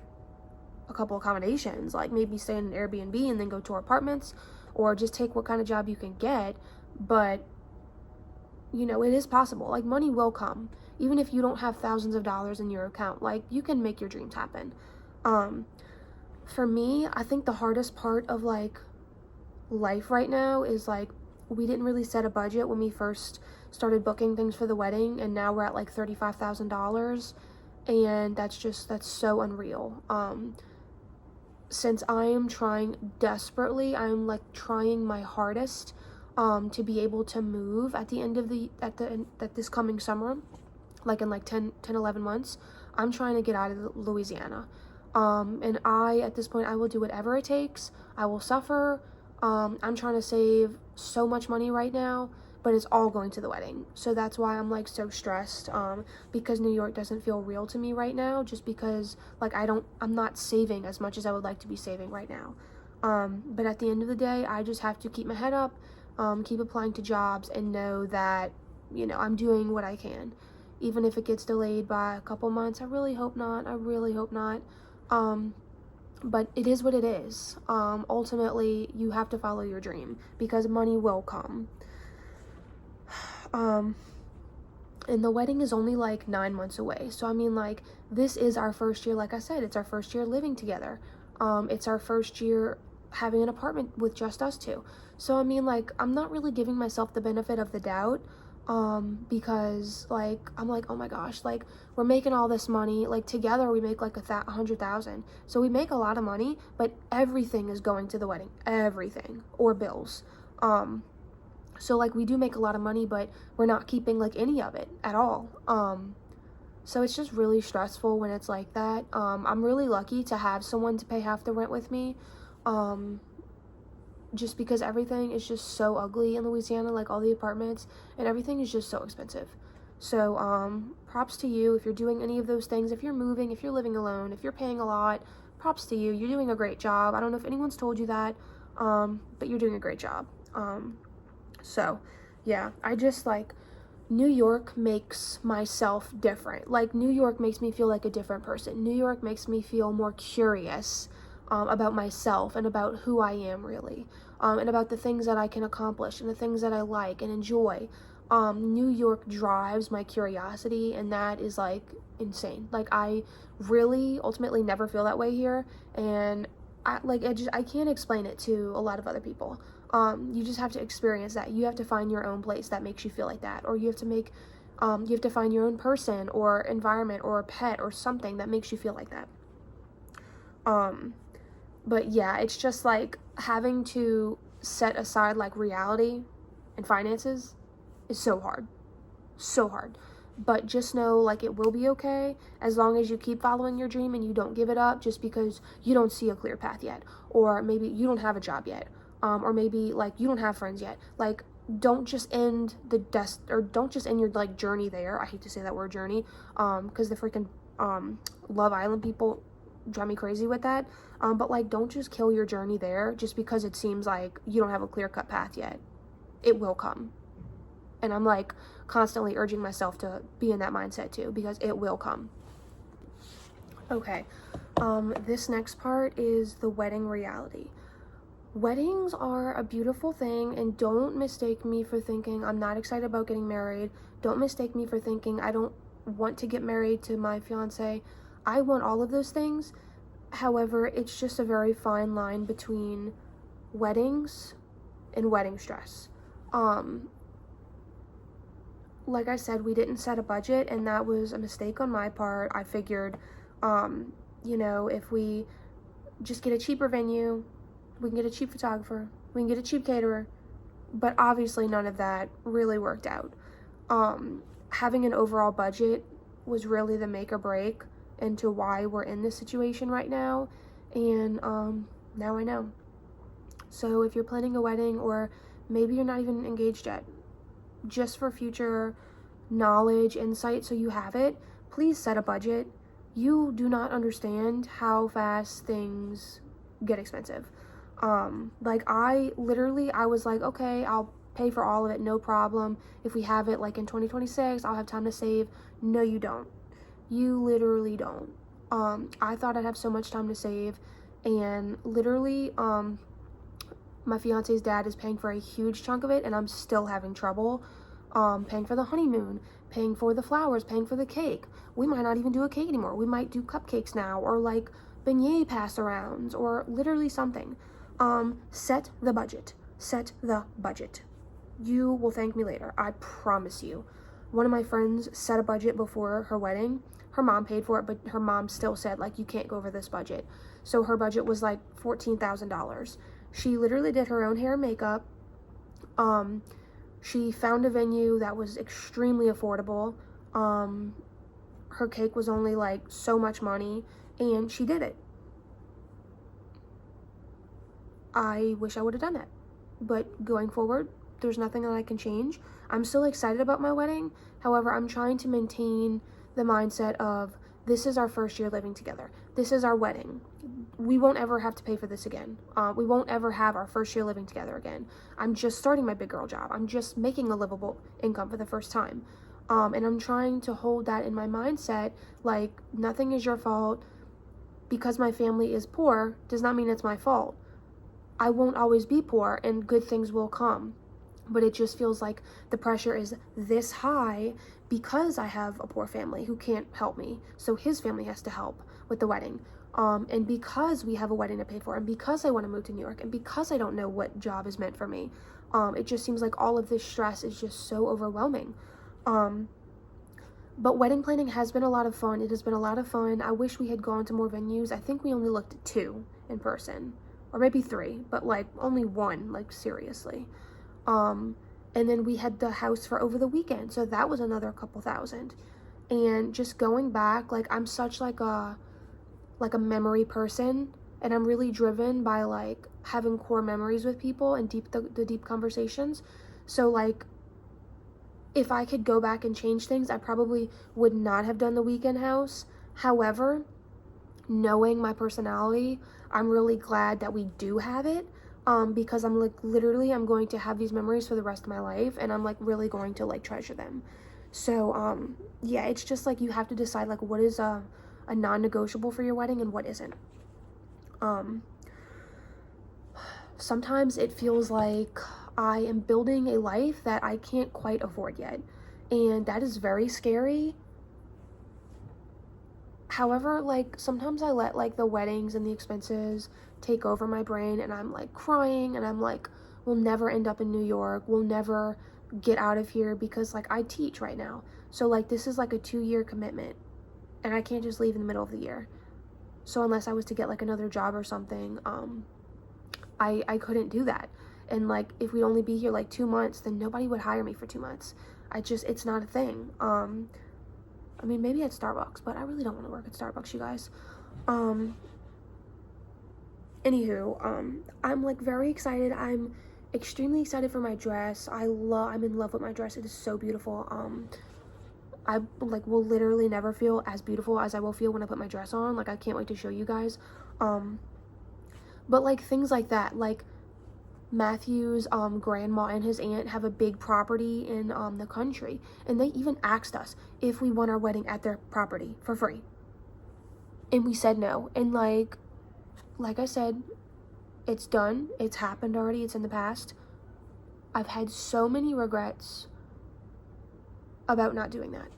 a couple accommodations, like maybe stay in an Airbnb and then go to apartments, or just take what kind of job you can get. But, you know, it is possible. Like, money will come. Even if you don't have thousands of dollars in your account, like, you can make your dreams happen. For me, I think the hardest part of, like, life right now is, like, we didn't really set a budget when we first started booking things for the wedding, and now we're at like $35,000, and that's so unreal. Since I am trying desperately, I'm like trying my hardest to be able to move at the end of this coming summer, like in like 11 months. I'm trying to get out of Louisiana. And at this point, I will do whatever it takes. I will suffer. I'm trying to save so much money right now, but it's all going to the wedding. So that's why I'm like so stressed, because New York doesn't feel real to me right now, just because like I'm not saving as much as I would like to be saving right now. But at the end of the day, I just have to keep my head up, keep applying to jobs, and know that, you know, I'm doing what I can. Even if it gets delayed by a couple months, I really hope not. But it is what it is. Ultimately, you have to follow your dream, because money will come. And the wedding is only like 9 months away. So, I mean, like, this is our first year, like I said, it's our first year living together. It's our first year having an apartment with just us two. So, I mean, like, I'm not really giving myself the benefit of the doubt, because, like, I'm like, oh my gosh, like, we're making all this money, like, together we make like 100,000, so we make a lot of money, but everything is going to the wedding, everything, or bills. So, like, we do make a lot of money, but we're not keeping, like, any of it at all. So it's just really stressful when it's like that. I'm really lucky to have someone to pay half the rent with me, just because everything is just so ugly in Louisiana, like, all the apartments, and everything is just so expensive. So, props to you if you're doing any of those things. If you're moving, if you're living alone, if you're paying a lot, props to you. You're doing a great job. I don't know if anyone's told you that, but you're doing a great job. So, yeah, I just, like, New York makes myself different. Like, New York makes me feel like a different person. New York makes me feel more curious about myself and about who I am, really, and about the things that I can accomplish and the things that I like and enjoy. New York drives my curiosity, and that is, like, insane. Like, I really ultimately never feel that way here, and I can't explain it to a lot of other people. You just have to experience that. You have to find your own place that makes you feel like that, or you have to find your own person or environment or a pet or something that makes you feel like that. But yeah, it's just like having to set aside like reality and finances is so hard, but just know, like, it will be okay as long as you keep following your dream and you don't give it up just because you don't see a clear path yet, or maybe you don't have a job yet, or maybe like you don't have friends yet. Like, don't just end don't just end your like journey there. I hate to say that word, journey, because the freaking Love Island people drive me crazy with that. But like, don't just kill your journey there just because it seems like you don't have a clear-cut path yet. It will come. And I'm like constantly urging myself to be in that mindset too, because it will come. Okay, this next part is the wedding reality. Weddings are a beautiful thing, and don't mistake me for thinking I'm not excited about getting married. Don't mistake me for thinking I don't want to get married to my fiance. I want all of those things. However, it's just a very fine line between weddings and wedding stress. Like I said, we didn't set a budget, and that was a mistake on my part. I figured, you know, if we just get a cheaper venue, we can get a cheap photographer, we can get a cheap caterer, but obviously none of that really worked out. Having an overall budget was really the make or break into why we're in this situation right now, and now I know. So if you're planning a wedding, or maybe you're not even engaged yet, just for future knowledge, insight, so you have it, please set a budget. You do not understand how fast things get expensive. Like I was like, okay, I'll pay for all of it, no problem. If we have it like in 2026, I'll have time to save. No, you don't. You literally don't. I thought I'd have so much time to save, and literally, my fiance's dad is paying for a huge chunk of it, and I'm still having trouble, paying for the honeymoon, paying for the flowers, paying for the cake. We might not even do a cake anymore. We might do cupcakes now, or like beignet pass-arounds, or literally something. Set the budget. Set the budget. You will thank me later. I promise you. One of my friends set a budget before her wedding. Her mom paid for it, but her mom still said, like, you can't go over this budget. So her budget was like $14,000. She literally did her own hair and makeup. She found a venue that was extremely affordable. Her cake was only like so much money, and she did it. I wish I would have done it, but going forward, there's nothing that I can change. I'm still excited about my wedding. However, I'm trying to maintain the mindset of, this is our first year living together. This is our wedding. We won't ever have to pay for this again. We won't ever have our first year living together again. I'm just starting my big girl job. I'm just making a livable income for the first time. And I'm trying to hold that in my mindset, like, nothing is your fault. Because my family is poor does not mean it's my fault. I won't always be poor, and good things will come. But it just feels like the pressure is this high because I have a poor family who can't help me. So his family has to help with the wedding. And because we have a wedding to pay for, and because I want to move to New York, and because I don't know what job is meant for me, it just seems like all of this stress is just so overwhelming. But wedding planning has been a lot of fun. It has been a lot of fun. I wish we had gone to more venues. I think we only looked at 2 in person, or maybe 3, but like only 1, like seriously. And then we had the house for over the weekend, so that was another couple thousand. And just going back, like, I'm such like a memory person, and I'm really driven by like having core memories with people and the deep conversations. So like, if I could go back and change things, I probably would not have done the weekend house. However, knowing my personality, I'm really glad that we do have it. Because I'm like, literally, I'm going to have these memories for the rest of my life, and I'm like really going to like treasure them. So, yeah, it's just like, you have to decide like what is a non-negotiable for your wedding and what isn't. Sometimes it feels like I am building a life that I can't quite afford yet, and that is very scary. However, like, sometimes I let like the weddings and the expenses take over my brain, and I'm like crying, and I'm like, we'll never end up in New York, we'll never get out of here, because like I teach right now, so like this is like a 2-year commitment, and I can't just leave in the middle of the year. So unless I was to get like another job or something, I couldn't do that. And like, if we'd only be here like 2 months, then nobody would hire me for 2 months. It's not a thing. I mean, maybe at Starbucks, but I really don't want to work at Starbucks, you guys. Anywho, I'm like very excited. I'm extremely excited for my dress. I'm in love with my dress. It is so beautiful. I like will literally never feel as beautiful as I will feel when I put my dress on. Like, I can't wait to show you guys. But like things like that, like Matthew's grandma and his aunt have a big property in the country, and they even asked us if we want our wedding at their property for free, and we said no. And like I said, it's done, it's happened already, it's in the past. I've had so many regrets about not doing that.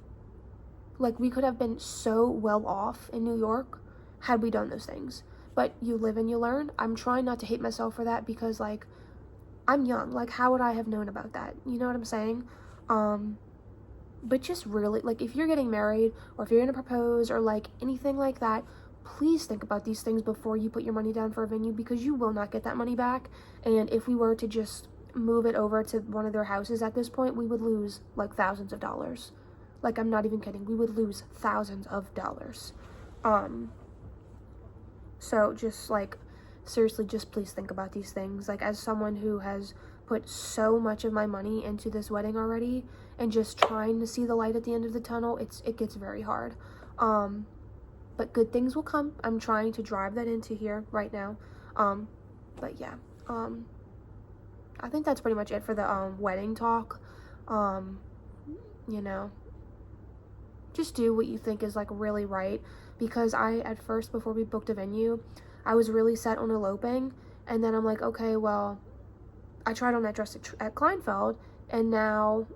Like, we could have been so well off in New York had we done those things. But you live and you learn. I'm trying not to hate myself for that, because like, I'm young. Like, how would I have known about that? You know what I'm saying? But just really, like, if you're getting married, or if you're gonna propose, or like anything like that, please think about these things before you put your money down for a venue, because you will not get that money back. And if we were to just move it over to one of their houses at this point, we would lose like thousands of dollars. Like, I'm not even kidding. We would lose thousands of dollars. So just like, seriously, just please think about these things. Like, as someone who has put so much of my money into this wedding already, and just trying to see the light at the end of the tunnel, it gets very hard. But good things will come. I'm trying to drive that into here right now. But yeah, I think that's pretty much it for the wedding talk. You know, just do what you think is like really right, because I, at first, before we booked a venue, I was really set on eloping, and then I'm like, okay, well, I tried on that dress at Kleinfeld, and now,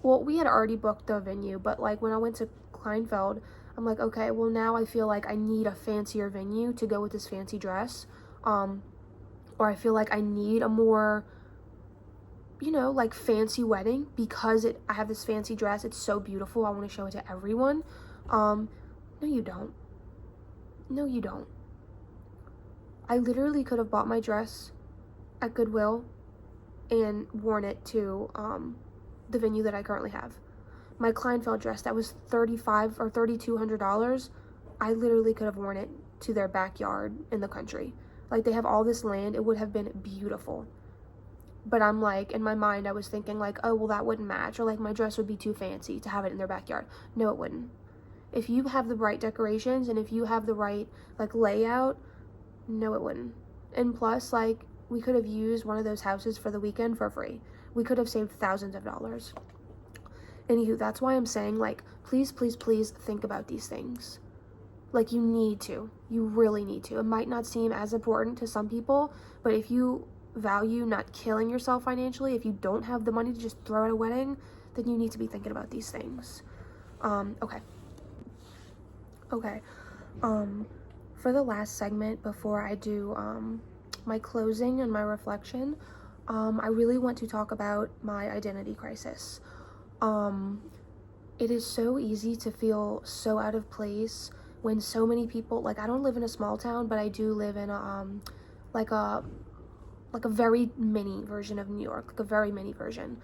well, we had already booked the venue, but like when I went to Kleinfeld, I'm like, okay, well, now I feel like I need a fancier venue to go with this fancy dress, or I feel like I need a more, you know, like fancy wedding, because I have this fancy dress, it's so beautiful, I want to show it to everyone. No, you don't. No, you don't. I literally could have bought my dress at Goodwill and worn it to the venue that I currently have. My Kleinfeld dress that was $3,500 or $3,200, I literally could have worn it to their backyard in the country. Like, they have all this land, it would have been beautiful. But I'm like, in my mind, I was thinking like, oh, well, that wouldn't match, or like my dress would be too fancy to have it in their backyard. No, it wouldn't. If you have the right decorations and if you have the right like layout, no, it wouldn't. And plus, like, we could have used one of those houses for the weekend for free. We could have saved thousands of dollars. Anywho, that's why I'm saying, like, please, please, please think about these things. Like, you need to. You really need to. It might not seem as important to some people, but if you value not killing yourself financially, if you don't have the money to just throw at a wedding, then you need to be thinking about these things. Okay. For the last segment, before I do my closing and my reflection, I really want to talk about my identity crisis. It is so easy to feel so out of place when so many people, like, I don't live in a small town, but I do live in a very mini version of New York, like a very mini version.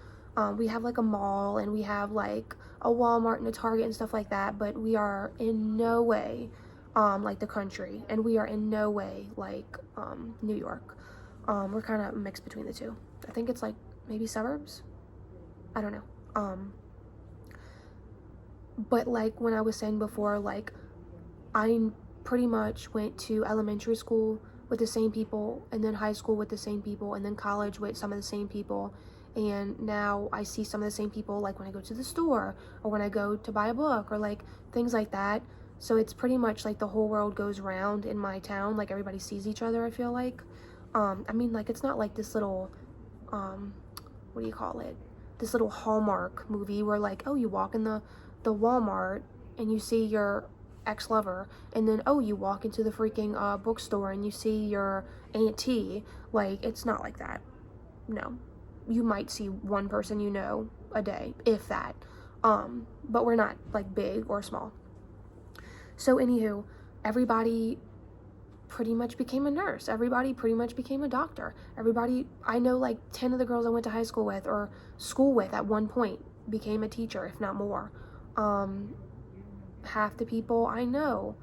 We have like a mall, and we have like a Walmart and a Target and stuff like that, but we are in no way like the country, and we are in no way like New York. We're kind of mixed between the two. I think it's like maybe suburbs. I don't know. But like when I was saying before, like, I pretty much went to elementary school with the same people, and then high school with the same people, and then college with some of the same people, and now I see some of the same people like when I go to the store, or when I go to buy a book, or like things like that. So it's pretty much like the whole world goes round in my town, like everybody sees each other, I feel like. I mean, like, it's not like this little what do you call it, this little Hallmark movie where, like, oh, you walk in the Walmart and you see your ex-lover, and then, oh, you walk into the freaking bookstore and you see your auntie. Like, it's not like that. No. You might see one person you know a day, if that. But we're not like big or small. So anywho, everybody pretty much became a nurse. Everybody pretty much became a doctor. Everybody, I know like 10 of the girls I went to high school with or school with at one point became a teacher, if not more. Half the people I know,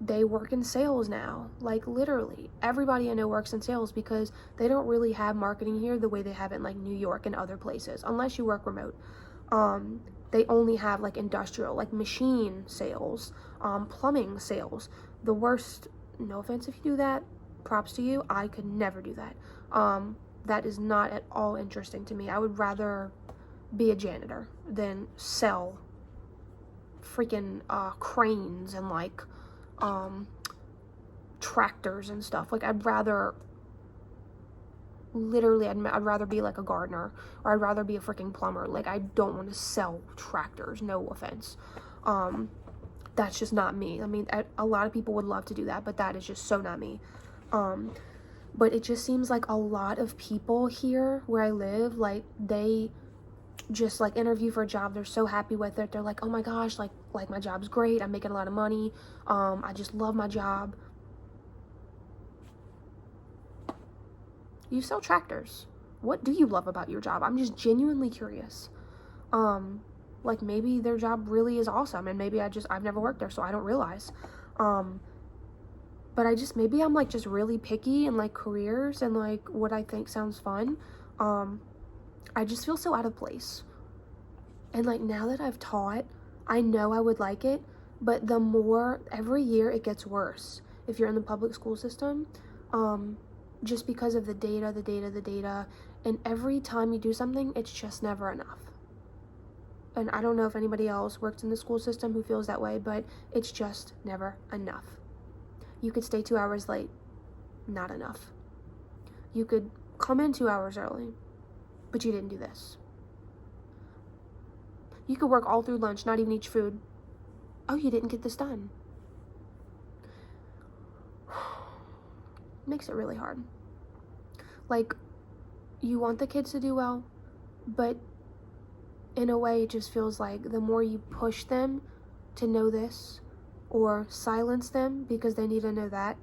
they work in sales now. Like, literally everybody I know works in sales, because they don't really have marketing here the way they have it in like New York and other places, unless you work remote. They only have like industrial, like machine sales, plumbing sales. The worst, no offense if you do that, props to you. I could never do that. That is not at all interesting to me. I would rather be a janitor than sell freaking cranes and like tractors and stuff. Like, I'd rather literally, I'd rather be like a gardener, or I'd rather be a freaking plumber. Like, I don't want to sell tractors, no offense. That's just not me. I mean, a lot of people would love to do that, but that is just so not me. But it just seems like a lot of people here where I live, like, they just like interview for a job, they're so happy with it, they're like, oh my gosh, like my job's great, I'm making a lot of money, I just love my job. You sell tractors. What do you love about your job? I'm just genuinely curious. Like, maybe their job really is awesome, and maybe I've never worked there, so I don't realize. But maybe I'm like just really picky in like careers and like what I think sounds fun. I just feel so out of place. And like, now that I've taught, I know I would like it, but every year it gets worse. If you're in the public school system, just because of the data. And every time you do something, it's just never enough. And I don't know if anybody else works in the school system who feels that way, but it's just never enough. You could stay 2 hours late, not enough. You could come in 2 hours early, but you didn't do this. You could work all through lunch, not even eat food. Oh, you didn't get this done. Makes it really hard. Like, you want the kids to do well, but in a way it just feels like the more you push them to know this or silence them because they need to know that,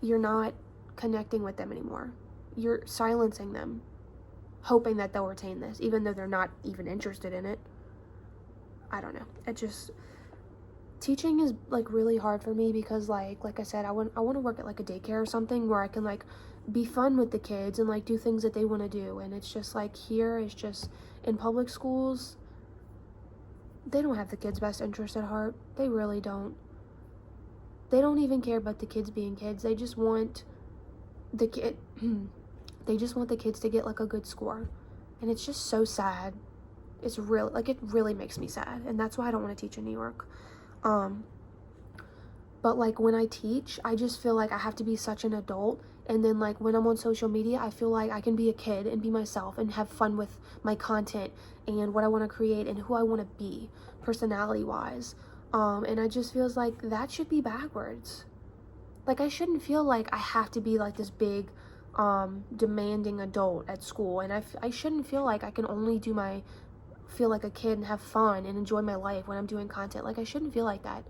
you're not connecting with them anymore. You're silencing them, hoping that they'll retain this, even though they're not even interested in it. I don't know. It just, teaching is like really hard for me because like I said, I want to work at like a daycare or something where I can like be fun with the kids and like do things that they want to do. And it's just like, here is just in public schools, they don't have the kids' best interest at heart. They really don't. They don't even care about the kids being kids. They just want the kids to get like a good score. And it's just so sad. It's real, like, it really makes me sad, and that's why I don't want to teach in New York. But like when I teach, I just feel like I have to be such an adult, and then like when I'm on social media, I feel like I can be a kid and be myself and have fun with my content and what I want to create and who I want to be personality wise. And I just feels like that should be backwards. Like, I shouldn't feel like I have to be like this big demanding adult at school, and I shouldn't feel like I can only feel like a kid and have fun and enjoy my life when I'm doing content. Like, I shouldn't feel like that.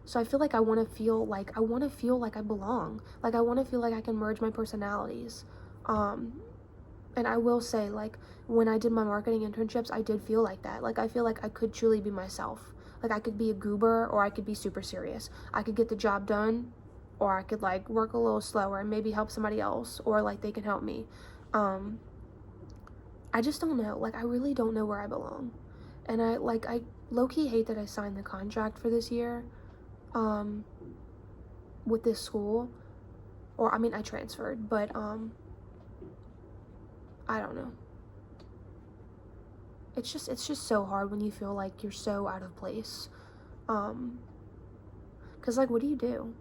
So I feel like I want to feel like I belong. Like, I want to feel like I can merge my personalities. And I will say, like, when I did my marketing internships, I did feel like that. Like, I feel like I could truly be myself. Like, I could be a goober, or I could be super serious. I could get the job done, or I could like work a little slower and maybe help somebody else, or like they can help me. I just don't know. Like, I really don't know where I belong. And I low-key hate that I signed the contract for this year with this school. Or, I mean, I transferred, but I don't know. It's just so hard when you feel like you're so out of place. 'Cause like, what do you do?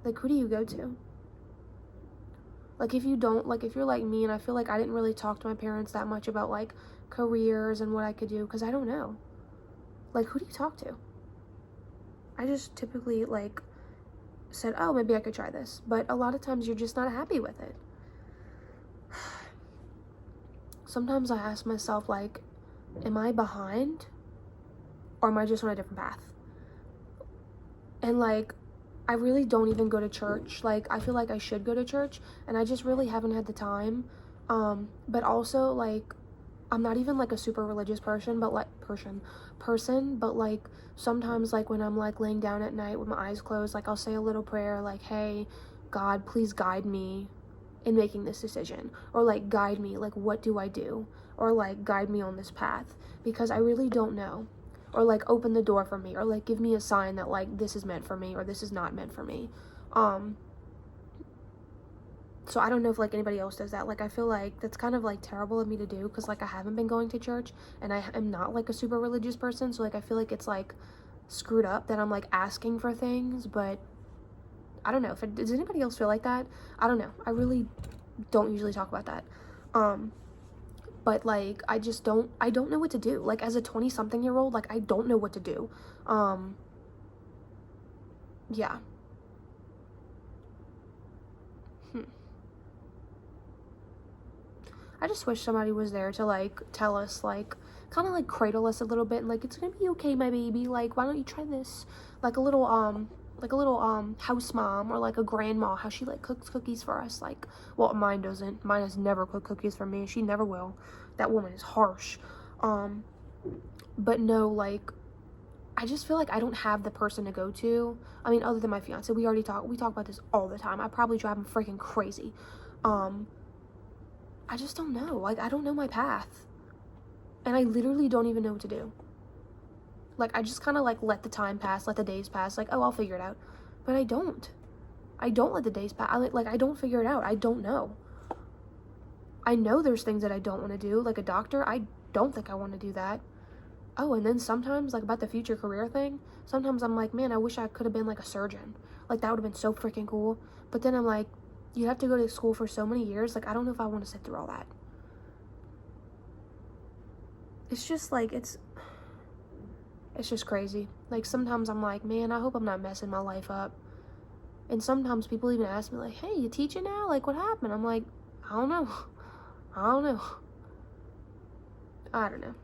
Like, who do you go to? Like, if you don't, like, if you're like me, and I feel like I didn't really talk to my parents that much about, like, careers and what I could do, because I don't know. Like, who do you talk to? I just typically, like, said, oh, maybe I could try this. But a lot of times you're just not happy with it. Sometimes I ask myself, like, am I behind? Or am I just on a different path? And, like, I really don't even go to church. Like, I feel like I should go to church, and I just really haven't had the time. But also, like, I'm not even like a super religious person, but like but like sometimes, like, when I'm like laying down at night with my eyes closed, like, I'll say a little prayer, like, hey, God, please guide me in making this decision, or like guide me, like, what do I do, or like guide me on this path, because I really don't know. Or like open the door for me, or like give me a sign that like this is meant for me, or this is not meant for me. So I don't know if like anybody else does that. Like, I feel like that's kind of like terrible of me to do, because like I haven't been going to church, and I am not like a super religious person, so like I feel like it's like screwed up that I'm like asking for things. But I don't know, does anybody else feel like that? I don't know. I really don't usually talk about that. But like I don't know what to do. Like, as a 20-something-year-old, like, I don't know what to do. Yeah. I just wish somebody was there to like tell us, like, kind of like cradle us a little bit, and like, it's gonna be okay, my baby, like, why don't you try this? Like a little house mom, or like a grandma, how she like cooks cookies for us. Like, well, mine doesn't. Mine has never cooked cookies for me. She never will. That woman is harsh. But no, like, I just feel like I don't have the person to go to. I mean, other than my fiance, we talk about this all the time. I probably drive him freaking crazy. I just don't know. Like, I don't know my path, and I literally don't even know what to do. Like, I just kind of like let the time pass, let the days pass, like, oh, I'll figure it out. But I don't. I don't let the days pass. I don't figure it out. I don't know. I know there's things that I don't want to do. Like a doctor, I don't think I want to do that. Oh, and then sometimes, like, about the future career thing, sometimes I'm like, man, I wish I could have been, like, a surgeon. Like, that would have been so freaking cool. But then I'm like, you have to go to school for so many years. Like, I don't know if I want to sit through all that. It's just, like, it's just crazy. Like, sometimes I'm like, man, I hope I'm not messing my life up. And sometimes people even ask me, like, hey, you teaching now? Like, what happened? I'm like, I don't know. I don't know.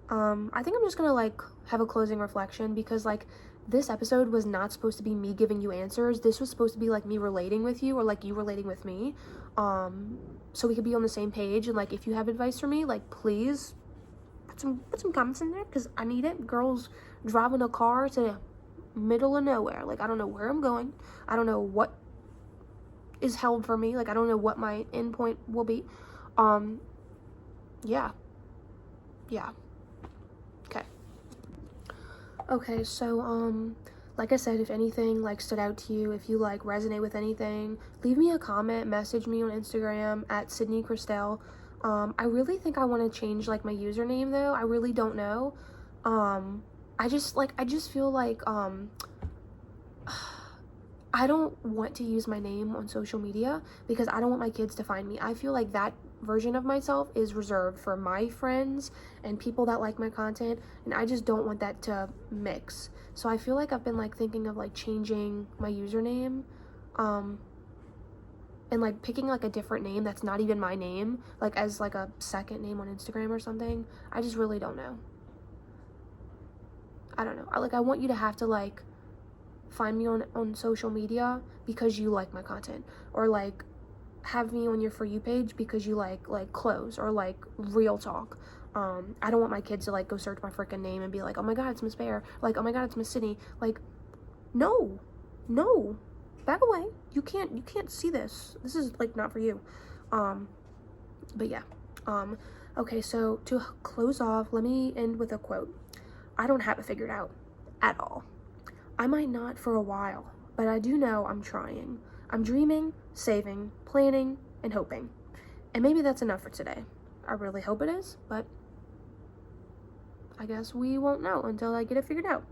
I think I'm just gonna, like, have a closing reflection because, like, this episode was not supposed to be me giving you answers. This was supposed to be, like, me relating with you or, like, you relating with me. So we could be on the same page. And, like, if you have advice for me, like, please put some comments in there because I need it. Girls driving a car to the middle of nowhere. Like, I don't know where I'm going. I don't know what is held for me. Like, I don't know what my end point will be. Yeah. Okay, so, like I said, if anything, like, stood out to you, if you, like, resonate with anything, leave me a comment, message me on Instagram at Sydney Christelle. I really think I want to change, like, my username, though. I really don't know. I just feel like, I don't want to use my name on social media because I don't want my kids to find me. I feel like that version of myself is reserved for my friends and people that like my content, and I just don't want that to mix. So I feel like I've been, like, thinking of, like, changing my username, and, like, picking, like, a different name that's not even my name, like, as, like, a second name on Instagram or something. I just really don't know. I don't know. I want you to have to, like, find me on social media because you like my content, or, like, have me on your For You page because you like clothes or, like, real talk. I don't want my kids to, like, go search my freaking name and be like, oh my god, it's Miss Bear, like, oh my god, it's Miss Sydney. Like, no, back away. You can't see this. This is, like, not for you. But yeah. Okay, so to close off, let me end with a quote. I don't have it figured out at all. I might not for a while, but I do know I'm trying. I'm dreaming, saving, planning, and hoping. And maybe that's enough for today. I really hope it is, but I guess we won't know until I get it figured out.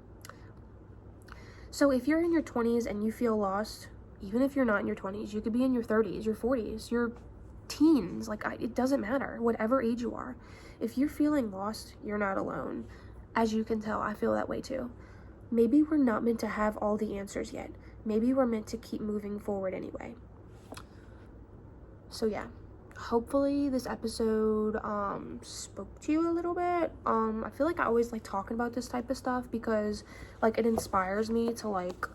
So if you're in your 20s and you feel lost, even if you're not in your 20s, you could be in your 30s, your 40s, your teens. Like, it doesn't matter, whatever age you are. If you're feeling lost, you're not alone. As you can tell, I feel that way too. Maybe we're not meant to have all the answers yet. Maybe we're meant to keep moving forward anyway. So yeah, hopefully this episode spoke to you a little bit. I feel like I always like talking about this type of stuff because, like, it inspires me to like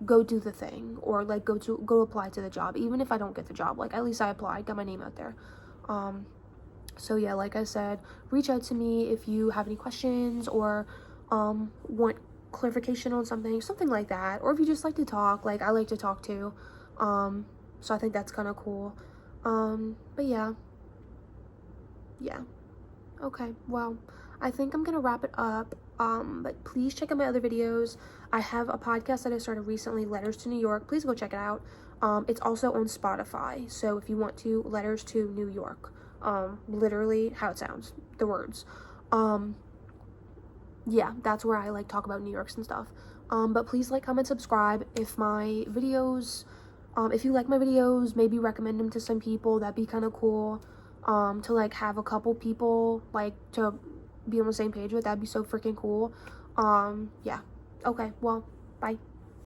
go do the thing, or like go apply to the job, even if I don't get the job. Like, at least I applied, got my name out there. So yeah, like I said, reach out to me if you have any questions or want clarification on something like that, or if you just like to talk. Like, I like to talk too, so I think that's kind of cool. But yeah, okay, well, I think I'm gonna wrap it up. But please check out my other videos. I have a podcast that I started recently, Letters to New York. Please go check it out. It's also on Spotify, so if you want to, Letters to New York, literally how it sounds, the words. Yeah, that's where I like talk about New Yorks and stuff. But please like, comment, subscribe. If my videos, if you like my videos, maybe recommend them to some people. That'd be kind of cool. To like have a couple people like to be on the same page with. That'd be so freaking cool. Yeah. Okay, well, bye.